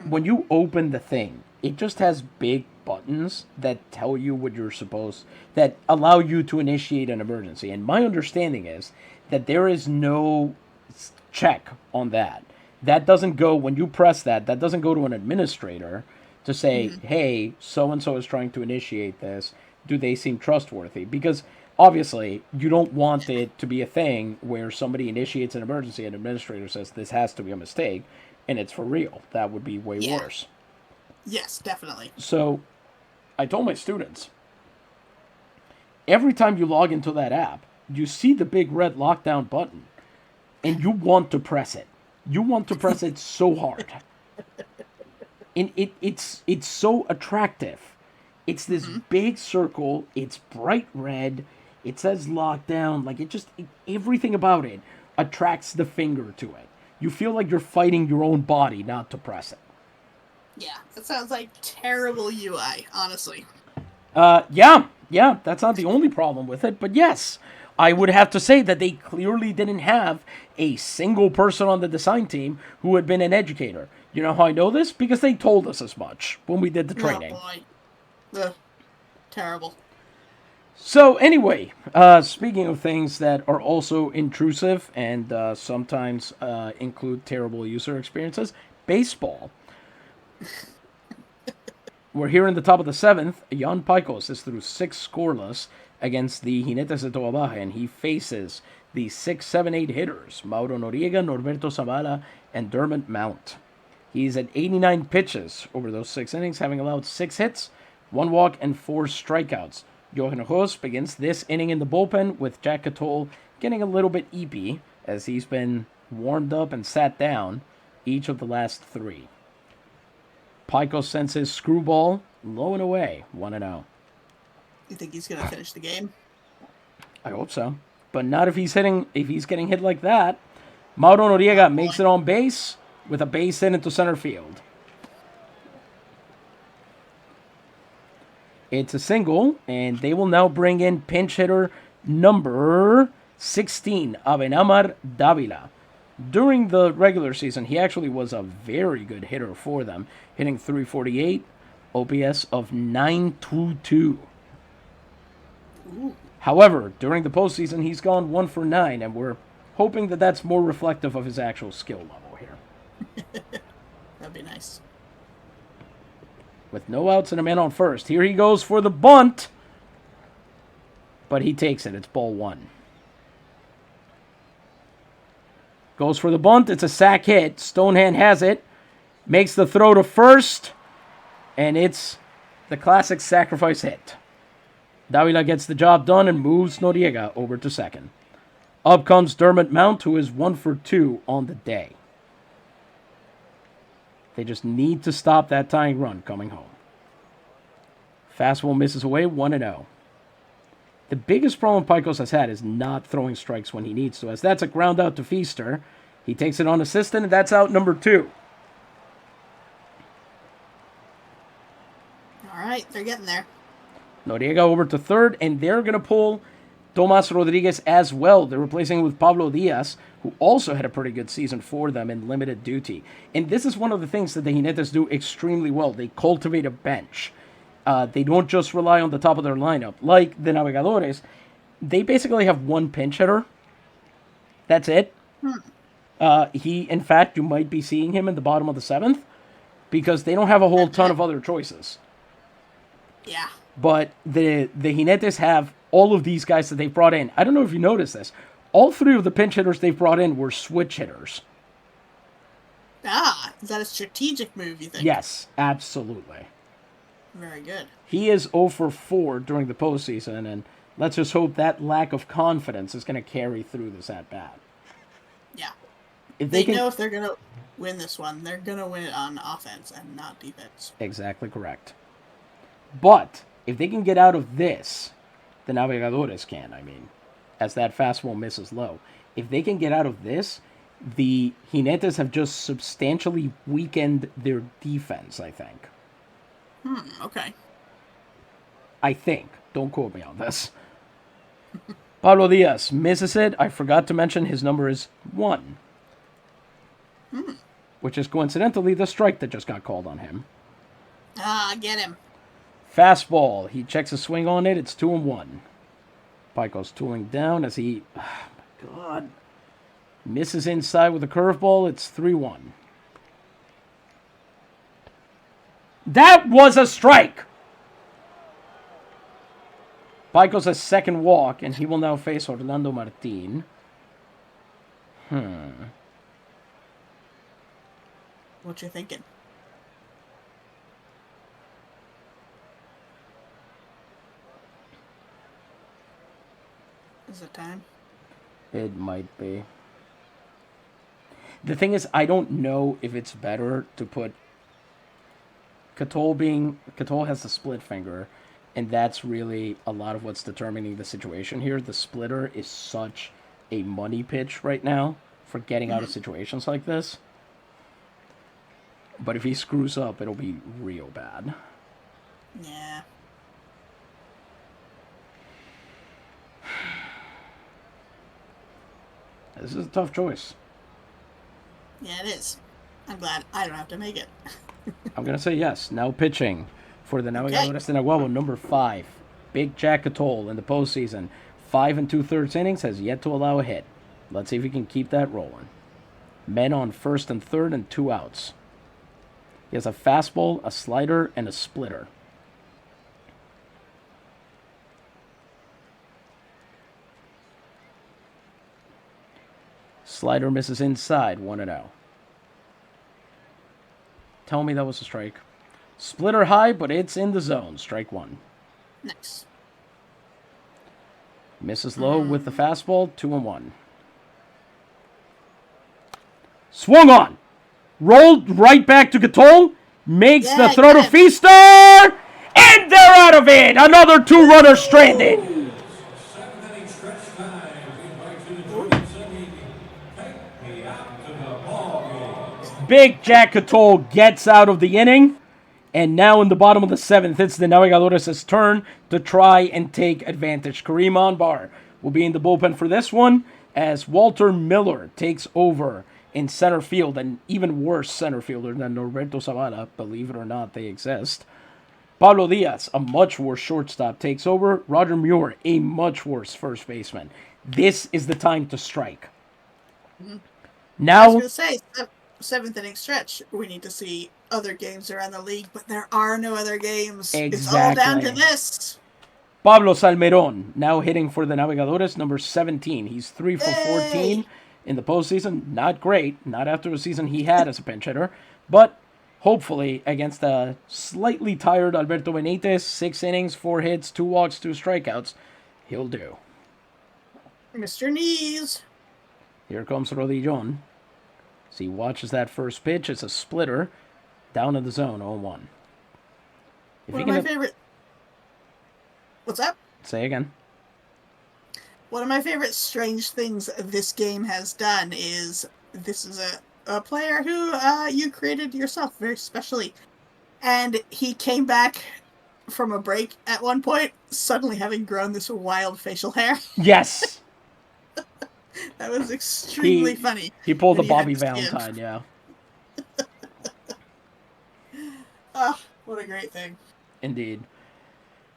when you open the thing, it just has big buttons that tell you what you're supposed, that allow you to initiate an emergency. And my understanding is that there is no check on that. That doesn't go, when you press that doesn't go to an administrator to say, hey, so and so is trying to initiate this. Do they seem trustworthy? Because obviously, you don't want it to be a thing where somebody initiates an emergency and an administrator says this has to be a mistake and it's for real. That would be way worse. Yes, definitely. So I told my students, every time you log into that app, you see the big red lockdown button and you want to press it. You want to press it so hard. And it's so attractive. It's this big circle. It's bright red. It says lockdown. Like everything about it attracts the finger to it. You feel like you're fighting your own body not to press it. Yeah, that sounds like terrible UI, honestly. Yeah, that's not the only problem with it, but yes, I would have to say that they clearly didn't have a single person on the design team who had been an educator. You know how I know this? Because they told us as much when we did the Oh training. boy. Ugh. Terrible. So anyway, speaking of things that are also intrusive and sometimes include terrible user experiences, baseball. We're here in the top of the seventh. Jan Pajkos is through 6 scoreless against the Jinetes de Baja, and he faces the 6, 7, 8 hitters, Mauro Noriega, Norberto Zavala, and Dermot Mount. He's at 89 pitches over those 6 innings, having allowed 6 hits, 1 walk, and 4 strikeouts. Johan Hos begins this inning in the bullpen with Jack Catol getting a little bit eepy as he's been warmed up and sat down each of the last 3. Pajkos sends his screwball low and away, 1-0. You think he's gonna finish the game? I hope so. But not if he's getting hit like that. Mauro Noriega makes it on base with a base hit into center field. It's a single, and they will now bring in pinch hitter number 16, Abenamar Davila. During the regular season, he actually was a very good hitter for them, hitting .348, OPS of .922. Ooh. However, during the postseason, he's gone 1 for 9, and we're hoping that that's more reflective of his actual skill level here. That'd be nice. With no outs and a man on first, here he goes for the bunt, but he takes it. It's ball 1. Goes for the bunt. It's a sac hit. Stonehand has it. Makes the throw to first. And it's the classic sacrifice hit. Davila gets the job done and moves Noriega over to second. Up comes Dermot Mount, who is 1 for 2 on the day. They just need to stop that tying run coming home. Fastball misses away, 1-0. The biggest problem Pajkos has had is not throwing strikes when he needs to, as that's a ground out to Feaster. He takes it unassisted, and that's out number 2. All right, they're getting there. Noriega over to third, and they're going to pull Tomas Rodriguez as well. They're replacing him with Pablo Diaz, who also had a pretty good season for them in limited duty. And this is one of the things that the Jinetes do extremely well. They cultivate a bench. They don't just rely on the top of their lineup. Like the Navegadores, they basically have one pinch hitter. That's it. In fact, you might be seeing him in the bottom of the 7th because they don't have a whole ton of other choices. Yeah. But the Jinetes have all of these guys that they've brought in. I don't know if you noticed this. All 3 of the pinch hitters they've brought in were switch hitters. Ah, is that a strategic move, you think? Yes, absolutely. Very good. He is 0 for 4 during the postseason, and let's just hope that lack of confidence is going to carry through this at-bat. Yeah. If They know if they're going to win this one, they're going to win it on offense and not defense. Exactly correct. But if they can get out of this, the Navegadores can, as that fastball misses low. If they can get out of this, the Jinetes have just substantially weakened their defense, I think. Okay. I think. Don't quote me on this. Pablo Diaz misses it. I forgot to mention his number is 1. Which is coincidentally the strike that just got called on him. Ah, get him. Fastball. He checks a swing on it. It's 2-1. Pajkos tooling down as he... Oh my God. Misses inside with a curveball. It's 3-1. That was a strike! Pajkos has second walk, and he will now face Orlando Martin. What you thinking? Is it time? It might be. The thing is, I don't know if it's better to put Catol has the split finger, and that's really a lot of what's determining the situation here. The splitter is such a money pitch right now for getting out of situations like this. But if he screws up, it'll be real bad. Yeah. This is a tough choice. Yeah, it is. I'm glad I don't have to make it. I'm going to say yes. Now pitching for the Okay. Navegadores de Naguabo, number 5. Big Jack Atoll in the postseason. 5 2/3 innings, has yet to allow a hit. Let's see if he can keep that rolling. Men on first and third and 2 outs. He has a fastball, a slider, and a splitter. Slider misses inside, 1-0. Tell me that was a strike. Splitter high, but it's in the zone. Strike 1. Nice. Misses low with the fastball, 2-1. Swung on. Rolled right back to Gatol. Makes the throw to Feaster. And they're out of it. Another 2-runner stranded. Big Jack Gatol gets out of the inning. And now in the bottom of the 7th, it's the Navegadores' turn to try and take advantage. Kareem Onbar will be in the bullpen for this one as Walter Miller takes over in center field, an even worse center fielder than Norberto Zavala. Believe it or not, they exist. Pablo Diaz, a much worse shortstop, takes over. Roger Muir, a much worse first baseman. This is the time to strike. Now, I was going to say, 7th inning stretch, we need to see other games around the league, but there are no other games. exactly. It's all down to this. Pablo Salmeron, now hitting for the Navegadores, number 17. He's 3 for 14 in the postseason. Not great, not after the season he had as a pinch hitter, but hopefully against a slightly tired Alberto Benitez, 6 innings, 4 hits, 2 walks, 2 strikeouts, he'll do. Mr. Knees. Here comes Rodillon. So he watches that first pitch. It's a splitter down in the zone, 0-1. One of my favorite... What's up? Say again. One of my favorite strange things this game has done is this is a player who you created yourself very specially. And he came back from a break at one point, suddenly having grown this wild facial hair. Yes. That was extremely funny. He pulled a Bobby Valentine, yeah. Oh, what a great thing. Indeed.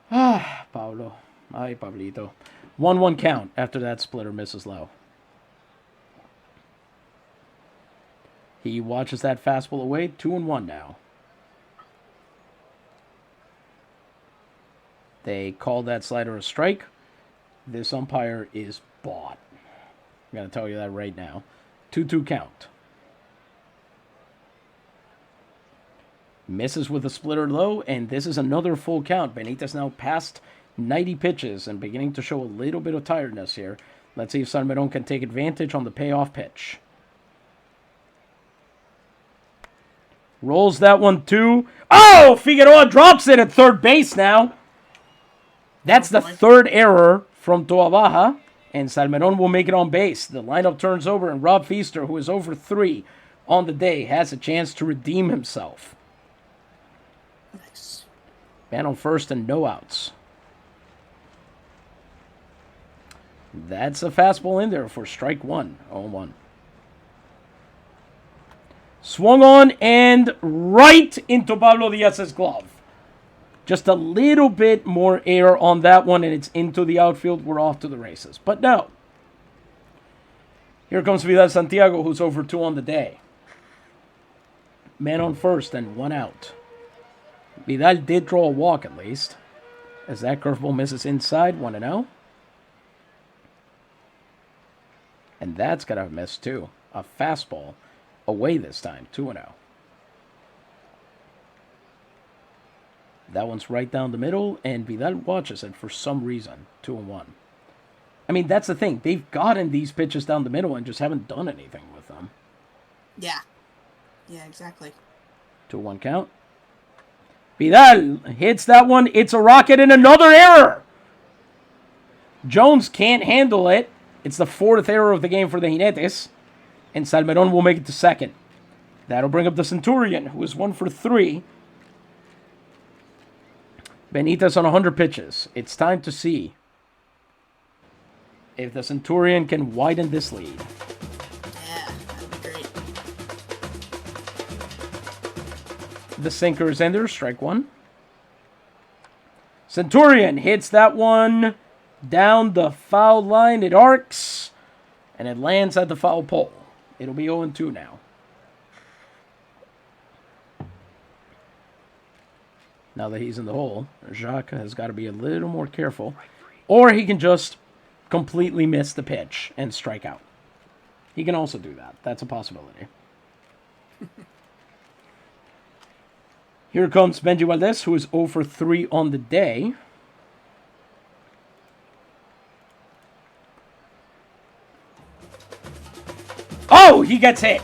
Pablo. Ay, Pablito. 1-1 count after that splitter misses low. He watches that fastball away. 2-1 now. They call that slider a strike. This umpire is bought. I'm going to tell you that right now. 2-2 count. Misses with a splitter low, and this is another full count. Benitez now past 90 pitches and beginning to show a little bit of tiredness here. Let's see if Salmeron can take advantage on the payoff pitch. Rolls that one too. Oh! Figueroa drops it at third base now. That's the third error from Baja, and Salmeron will make it on base. The lineup turns over, and Rob Feaster, who is over 3 on the day, has a chance to redeem himself. Nice. Man on first and no outs. That's a fastball in there for strike 1. 0-1. Swung on and right into Pablo Diaz's glove. Just a little bit more air on that one, and it's into the outfield. We're off to the races. But no. Here comes Vidal Santiago, who's over 2 on the day. Man on first and 1 out. Vidal did draw a walk at least, as that curveball misses inside, 1-0. And that's got to miss too. A fastball away this time, 2-0. That one's right down the middle, and Vidal watches it for some reason, 2-1. I mean, that's the thing. They've gotten these pitches down the middle and just haven't done anything with them. Yeah. Yeah, exactly. 2-1 count. Vidal hits that one. It's a rocket and another error. Jones can't handle it. It's the 4th error of the game for the Jinetes. And Salmeron will make it to second. That'll bring up the Centurion, who is 1 for 3. Benitez on 100 pitches. It's time to see if the Centurion can widen this lead. Yeah, that'd be great. The sinker is in there, strike one. Centurion hits that one down the foul line. It arcs, and it lands at the foul pole. It'll be 0-2 now. Now that he's in the hole, Jacques has got to be a little more careful. Or he can just completely miss the pitch and strike out. He can also do that. That's a possibility. Here comes Benji Valdez, who is 0 for 3 on the day. Oh, he gets hit.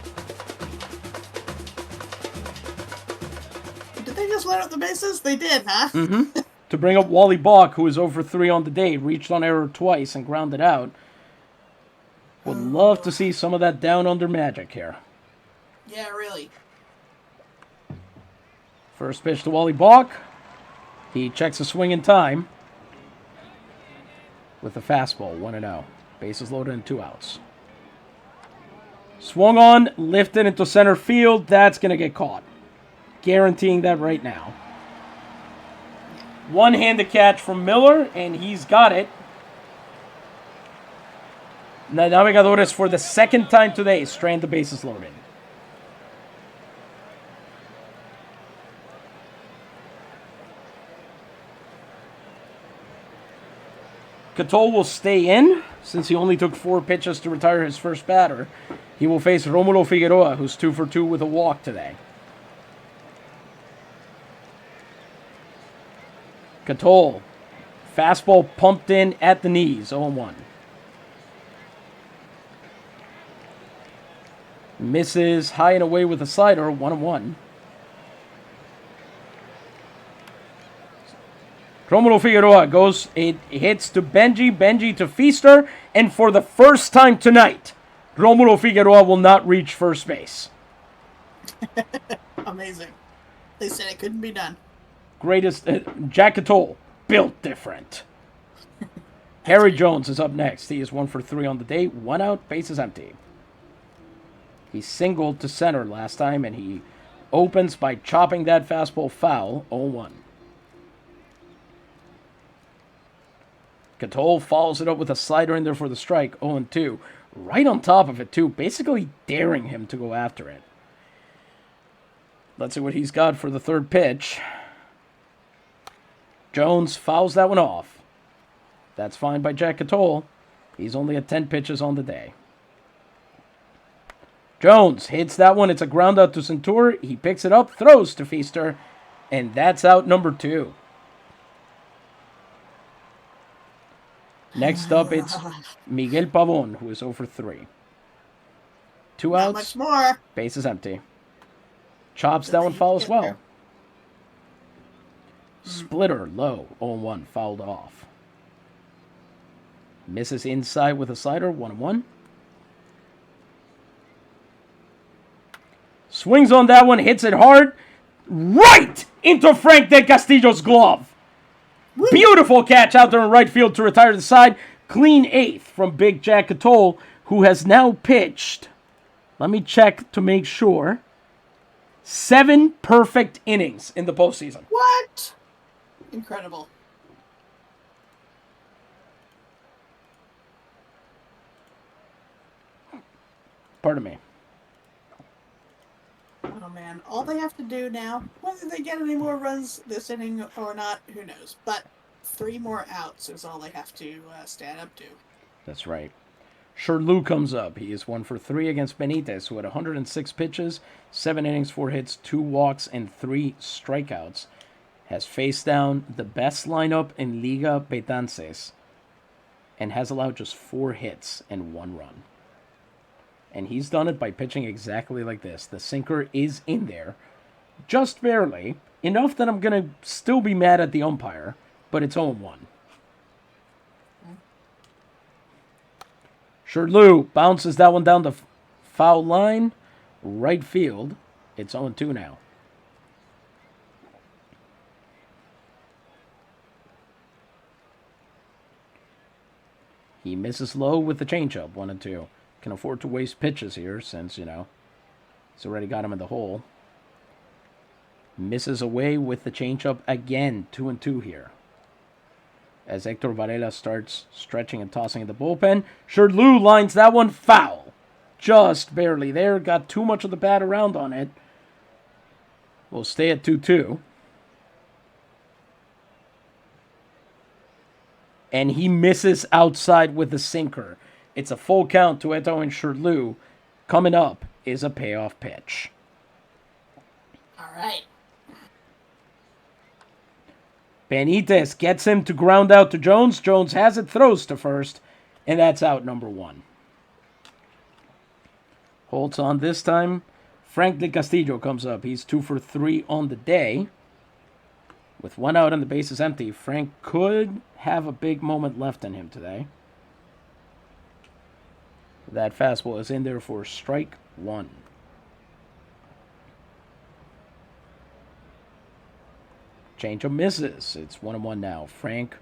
Did they just let up the bases? They did, huh? Mm-hmm. To bring up Wally Bach, who is 0 for 3 on the day, reached on error twice and grounded out. Would love to see some of that down under magic here. Yeah, really. First pitch to Wally Bach. He checks a swing in time. With a fastball, 1-0. Bases loaded and 2 outs. Swung on, lifted into center field. That's going to get caught. Guaranteeing that right now. One-handed catch from Miller, and he's got it. The Navegadores, for the second time today, strand the bases loaded. Catol will stay in, since he only took 4 pitches to retire his first batter. He will face Romulo Figueroa, who's 2 for 2 with a walk today. Catol, fastball pumped in at the knees, 0-1. Misses high and away with a slider, 1-1. Romulo Figueroa goes, it hits to Benji to Feaster, and for the first time tonight, Romulo Figueroa will not reach first base. Amazing. They said it couldn't be done. Greatest, Jack Catol, built different. Harry Jones is up next. He is 1 for 3 on the day, 1 out, bases empty. He singled to center last time, and he opens by chopping that fastball foul, 0-1. Catol follows it up with a slider in there for the strike, 0-2. Right on top of it, too, basically daring him to go after it. Let's see what he's got for the third pitch. Jones fouls that one off. That's fine by Jack Catol. He's only at 10 pitches on the day. Jones hits that one. It's a ground out to Centur. He picks it up, throws to Feaster, and that's out number 2. Next up, it's Miguel Pavon, who is 0 for 3. 2 outs. Not much more. Base is empty. Chops that one foul as well. Splitter, low, 0-1, fouled off. Misses inside with a slider, 1-1. Swings on that one, hits it hard, right into Frank De Castillo's glove. Woo. Beautiful catch out there in right field to retire to the side. Clean 8th from Big Jack Catol, who has now pitched, let me check to make sure, 7 perfect innings in the postseason. What? Incredible. Pardon me. Oh man, all they have to do now, whether they get any more runs this inning or not, who knows, but 3 more outs is all they have to stand up to. That's right. Sherlou comes up. He is 1 for 3 against Jinetes, who had 106 pitches, 7 innings, 4 hits, 2 walks, and 3 strikeouts. Has faced down the best lineup in Liga Betances and has allowed just 4 hits and 1 run. And he's done it by pitching exactly like this. The sinker is in there, just barely, enough that I'm going to still be mad at the umpire, but it's 0-1. Sherlou bounces that one down the foul line, right field. It's 0-2 now. He misses low with the changeup, 1-2. Can afford to waste pitches here since, he's already got him in the hole. Misses away with the changeup again. 2-2 here. As Hector Varela starts stretching and tossing in the bullpen. Shirley lines that one foul. Just barely there. Got too much of the bat around on it. We'll stay at 2-2. And he misses outside with the sinker. It's a full count to Eto and Shirley. Coming up is a payoff pitch. All right. Benitez gets him to ground out to Jones. Jones has it, throws to first, and that's out number 1. Holds on this time. Frank de Castillo comes up. He's 2 for 3 on the day. With 1 out and the bases empty, Frank could have a big moment left in him today. That fastball is in there for strike 1. Changeup misses. It's 1-1 now. Frank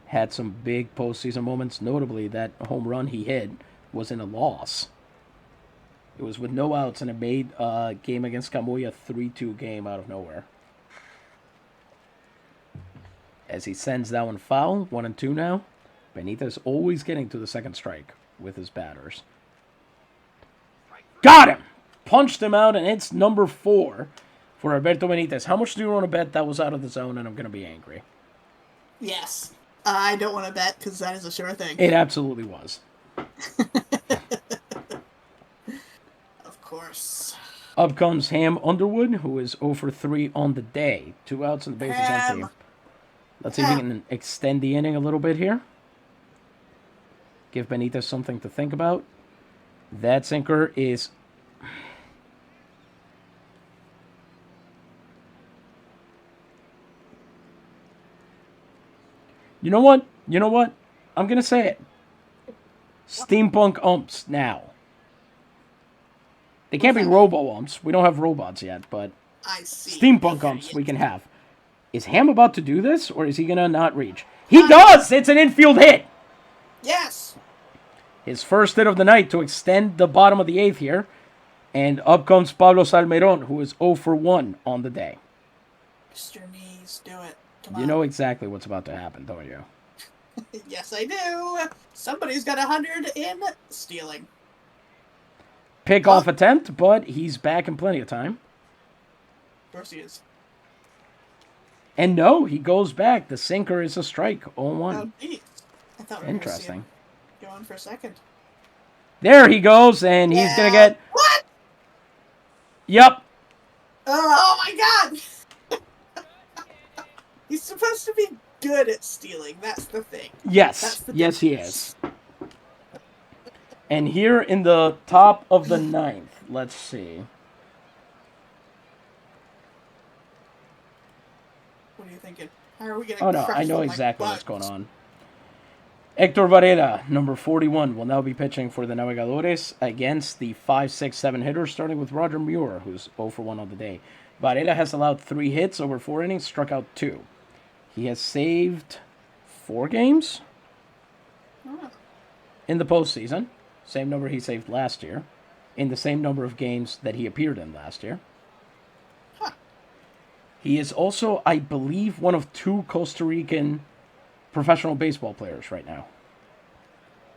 had some big postseason moments. Notably, that home run he hit was in a loss. It was with no outs, and it made a game against Camuy a 3-2 game out of nowhere. As he sends that one foul, 1-2 now. Benitez always getting to the second strike with his batters. Got him! Punched him out, and it's number 4 for Alberto Benitez. How much do you want to bet that was out of the zone, and I'm going to be angry? Yes. I don't want to bet because that is a sure thing. It absolutely was. Of course. Up comes Ham Underwood, who is 0 for 3 on the day. 2 outs and the bases empty. Let's see if we can extend the inning a little bit here. Give Benitez something to think about. That sinker is... You know what? I'm going to say it. Steampunk umps now. They can't be robo umps. We don't have robots yet, but I see. Steampunk umps we can have. Is Ham about to do this, or is he going to not reach? He does! It's an infield hit! Yes! His first hit of the night to extend the bottom of the 8th here. And up comes Pablo Salmeron, who is 0 for 1 on the day. Mr. Knees, do it. Come You on. know exactly what's about to happen, don't you? Yes, I do. Somebody's got 100 in stealing. Pick-off attempt, but he's back in plenty of time. Of course he is. And no, he goes back. The sinker is a strike. 0-1. Oh, geez. I thought we were Interesting. Going for a second. There he goes, and he's going to get... What? Yep. Oh my god! He's supposed to be good at stealing. That's the thing. Yes. Yes, he is. And here in the top of the 9th, let's see. What are you thinking? How are we going to Oh, no, crush I know them exactly like what's bugs? going on. Hector Varela, number 41, will now be pitching for the Navegadores against the 5, 6, 7 hitters, starting with Roger Muir, who's 0 for 1 on the day. Varela has allowed 3 hits over 4 innings, struck out 2. He has saved 4 games in the postseason. Same number he saved last year. In the same number of games that he appeared in last year. He is also, I believe, one of 2 Costa Rican professional baseball players right now.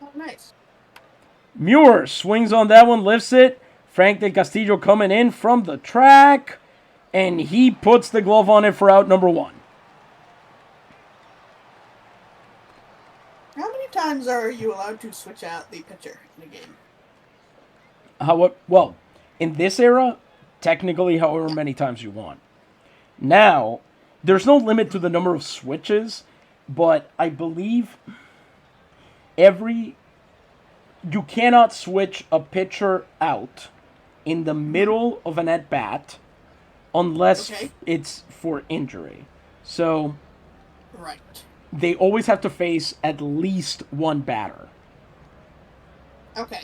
Oh, nice. Muir swings on that one, lifts it. Frank de Castillo coming in from the track. And he puts the glove on it for out number 1. How many times are you allowed to switch out the pitcher in a game? Well, in this era, technically however many times you want. Now, there's no limit to the number of switches, but I believe you cannot switch a pitcher out in the middle of an at-bat unless it's for injury. So, Right. they always have to face at least one batter. Okay.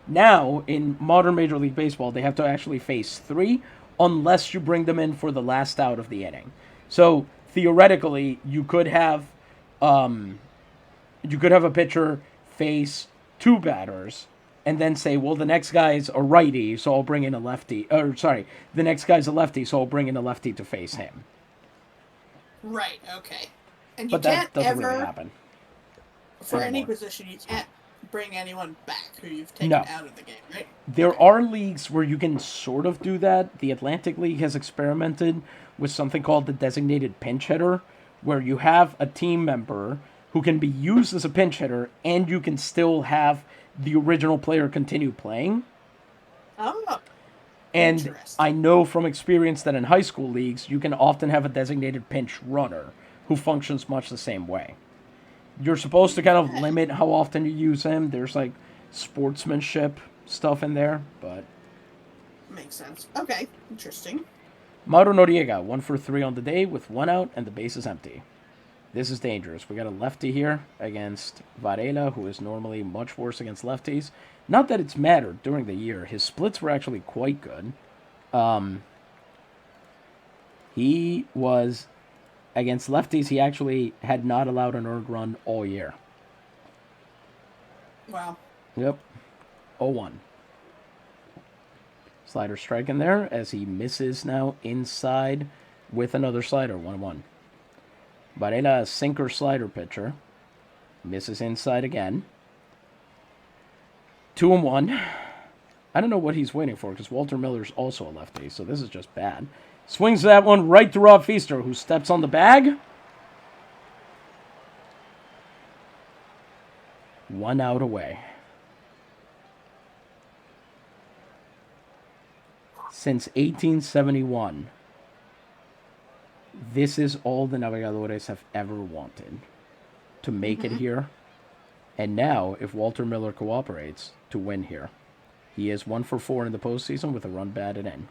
Now, in modern Major League Baseball, they have to actually face 3 unless you bring them in for the last out of the inning. So, theoretically, you could have a pitcher face 2 batters and then say, well, the next guy's a righty, so I'll bring in a lefty. Or, sorry, the next guy's a lefty, so I'll bring in a lefty to face him. Right, okay. And you But can't that doesn't really ever, happen for any anymore. position, you can't bring anyone back who you've taken No. out of the game, right? There Okay. are leagues where you can sort of do that. The Atlantic League has experimented with something called the designated pinch hitter, where you have a team member who can be used as a pinch hitter and you can still have the original player continue playing. Oh, And I interesting. know from experience that in high school leagues, you can often have a designated pinch runner who functions much the same way. You're supposed to kind of Okay. limit how often you use him. There's like sportsmanship stuff in there, but Makes sense. Okay, interesting. Mauro Noriega, 1 for 3 on the day with 1 out and the base is empty. This is dangerous. We got a lefty here against Varela, who is normally much worse against lefties. Not that it's mattered during the year. His splits were actually quite good. He was against lefties. He actually had not allowed an earned run all year. Wow. Yep, 0-1. Slider strike in there as he misses now inside with another slider. 1-1. Varela, a sinker slider pitcher, misses inside again. 2-1. I don't know what he's waiting for because Walter Miller's also a lefty, so this is just bad. Swings that one right to Rob Feaster, who steps on the bag. 1 out away. Since 1871, this is all the Navegadores have ever wanted. To make it here. And now, if Walter Miller cooperates, to win here. He is 1 for 4 in the postseason with a run batted in.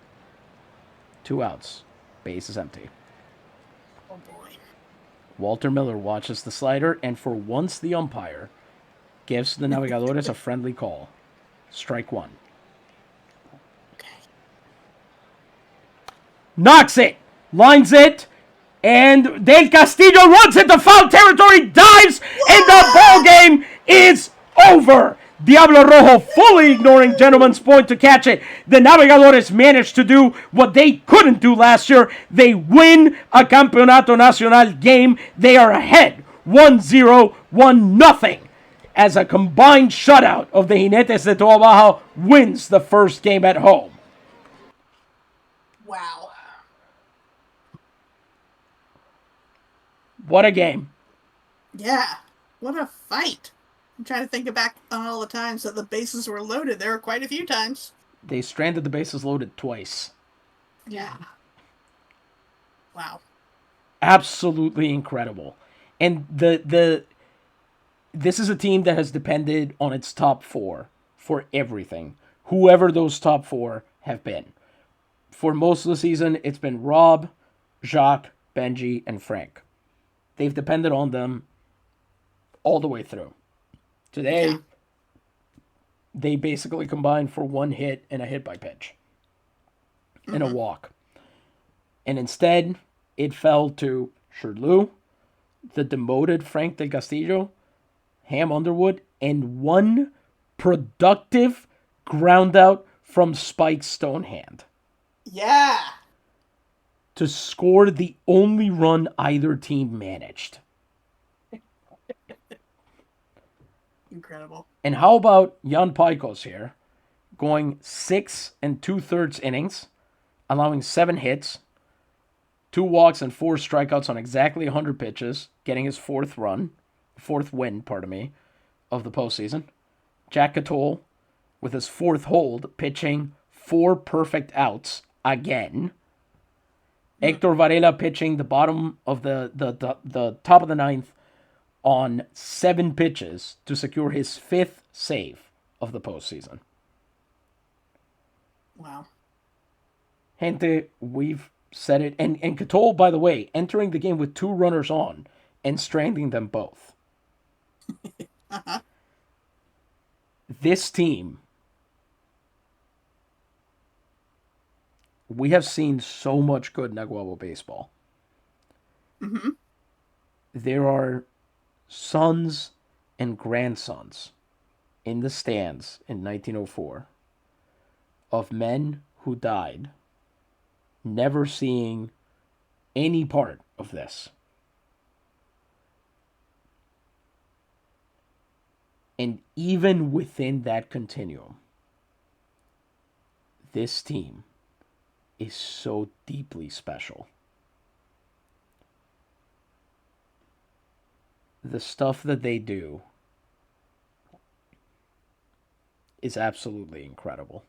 2 outs. Base is empty. Oh boy. Walter Miller watches the slider, and for once the umpire gives the Navegadores a friendly call. Strike 1. Okay. Knocks it! Lines it! And Del Castillo runs into foul territory, dives, and the ball game is over. Diablo Rojo fully ignoring Gentleman's Point to catch it. The Navegadores managed to do what they couldn't do last year. They win a Campeonato Nacional game. They are ahead 1-0, 1-0. As a combined shutout of the Jinetes de Toa Baja wins the first game at home. Wow. What a game. Yeah. What a fight. I'm trying to think back on all the times that the bases were loaded. There were quite a few times. They stranded the bases loaded twice. Yeah. Wow. Absolutely incredible. And this is a team that has depended on its top 4 for everything. Whoever those top 4 have been. For most of the season, it's been Rob, Jacques, Benji, and Frank. They've depended on them all the way through. Today, Yeah. they basically combined for 1 hit and a hit by pitch and a walk. And instead, it fell to Shirley, the demoted Frank Del Castillo, Ham Underwood, and 1 productive ground out from Spike Stonehand Yeah. to score the only run either team managed. Incredible. And how about Jan Pajkos here, going 6 2/3 innings, allowing 7 hits, 2 walks, and 4 strikeouts on exactly 100 pitches, getting his 4th win, of the postseason. Jack Catole with his 4th hold, pitching 4 perfect outs again. Hector Varela pitching the bottom of the top of the 9th on 7 pitches to secure his 5th save of the postseason. Wow. Gente, we've said it. And Catole, by the way, entering the game with 2 runners on and stranding them both. This team, we have seen so much good Naguabo baseball. There are sons and grandsons in the stands in 1904 of men who died never seeing any part of this. And even within that continuum, this team is so deeply special. The stuff that they do is absolutely incredible.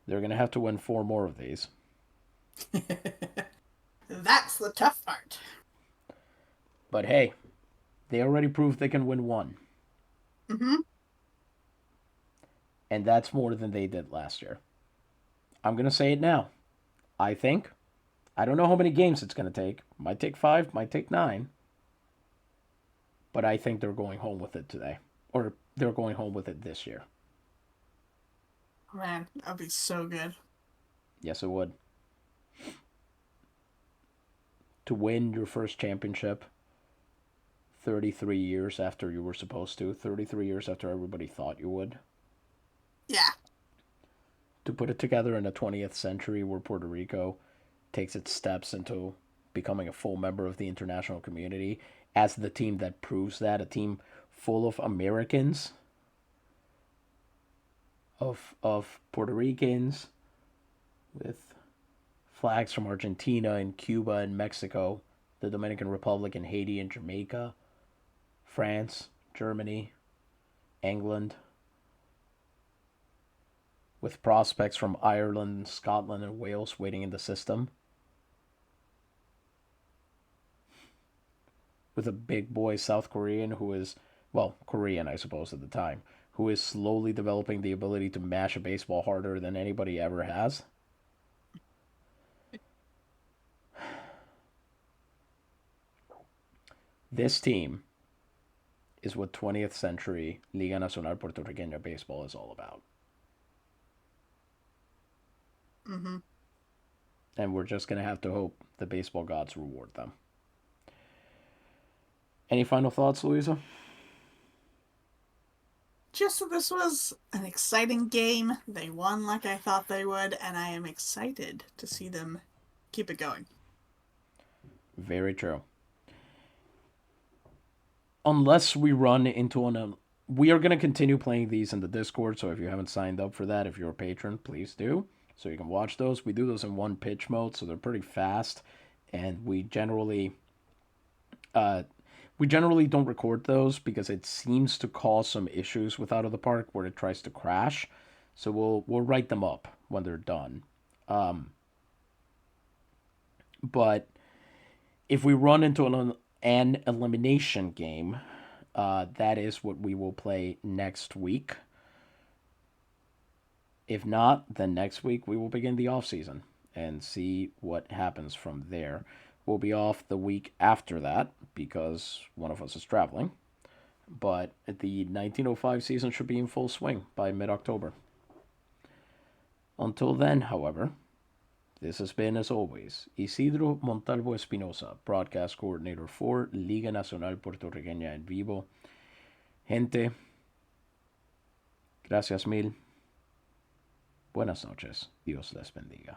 They're going to have to win four more of these. That's the tough part. But hey, they already proved they can win one. Mm-hmm. And that's more than they did last year. I'm going to say it now. I think. I don't know how many games it's going to take. Might take 5, might take 9. But I think they're going home with it today. Or they're going home with it this year. Man, that'd be so good. Yes, it would. To win your first championship 33 years after you were supposed to, 33 years after everybody thought you would. Yeah. To put it together in the 20th century where Puerto Rico takes its steps into becoming a full member of the international community as the team that proves that, a team full of Americans, of Puerto Ricans, with flags from Argentina and Cuba and Mexico, the Dominican Republic and Haiti and Jamaica, France, Germany, England, with prospects from Ireland, Scotland, and Wales waiting in the system, with a big boy South Korean who is, well, Korean, I suppose, at the time, who is slowly developing the ability to mash a baseball harder than anybody ever has. This team is what 20th century Liga Nacional Puertorriqueña baseball is all about. Mm-hmm. And we're just going to have to hope the baseball gods reward them. Any final thoughts, Louisa? Just that this was an exciting game. They won like I thought they would, and I am excited to see them keep it going. Very true. Unless we run into we are going to continue playing these in the Discord, so if you haven't signed up for that, if you're a patron, please do, so you can watch those. We do those in one pitch mode, so they're pretty fast, and uh, we generally don't record those because it seems to cause some issues with Out of the Park where it tries to crash. So we'll write them up when they're done. But if we run into an elimination game, that is what we will play next week. If not, then next week we will begin the off season and see what happens from there. We'll be off the week after that because one of us is traveling. But the 1905 season should be in full swing by mid October. Until then, however, this has been, as always, Isidro Montalvo Espinosa, broadcast coordinator for Liga Nacional Puertorriqueña en Vivo. Gente, gracias mil. Buenas noches. Dios les bendiga.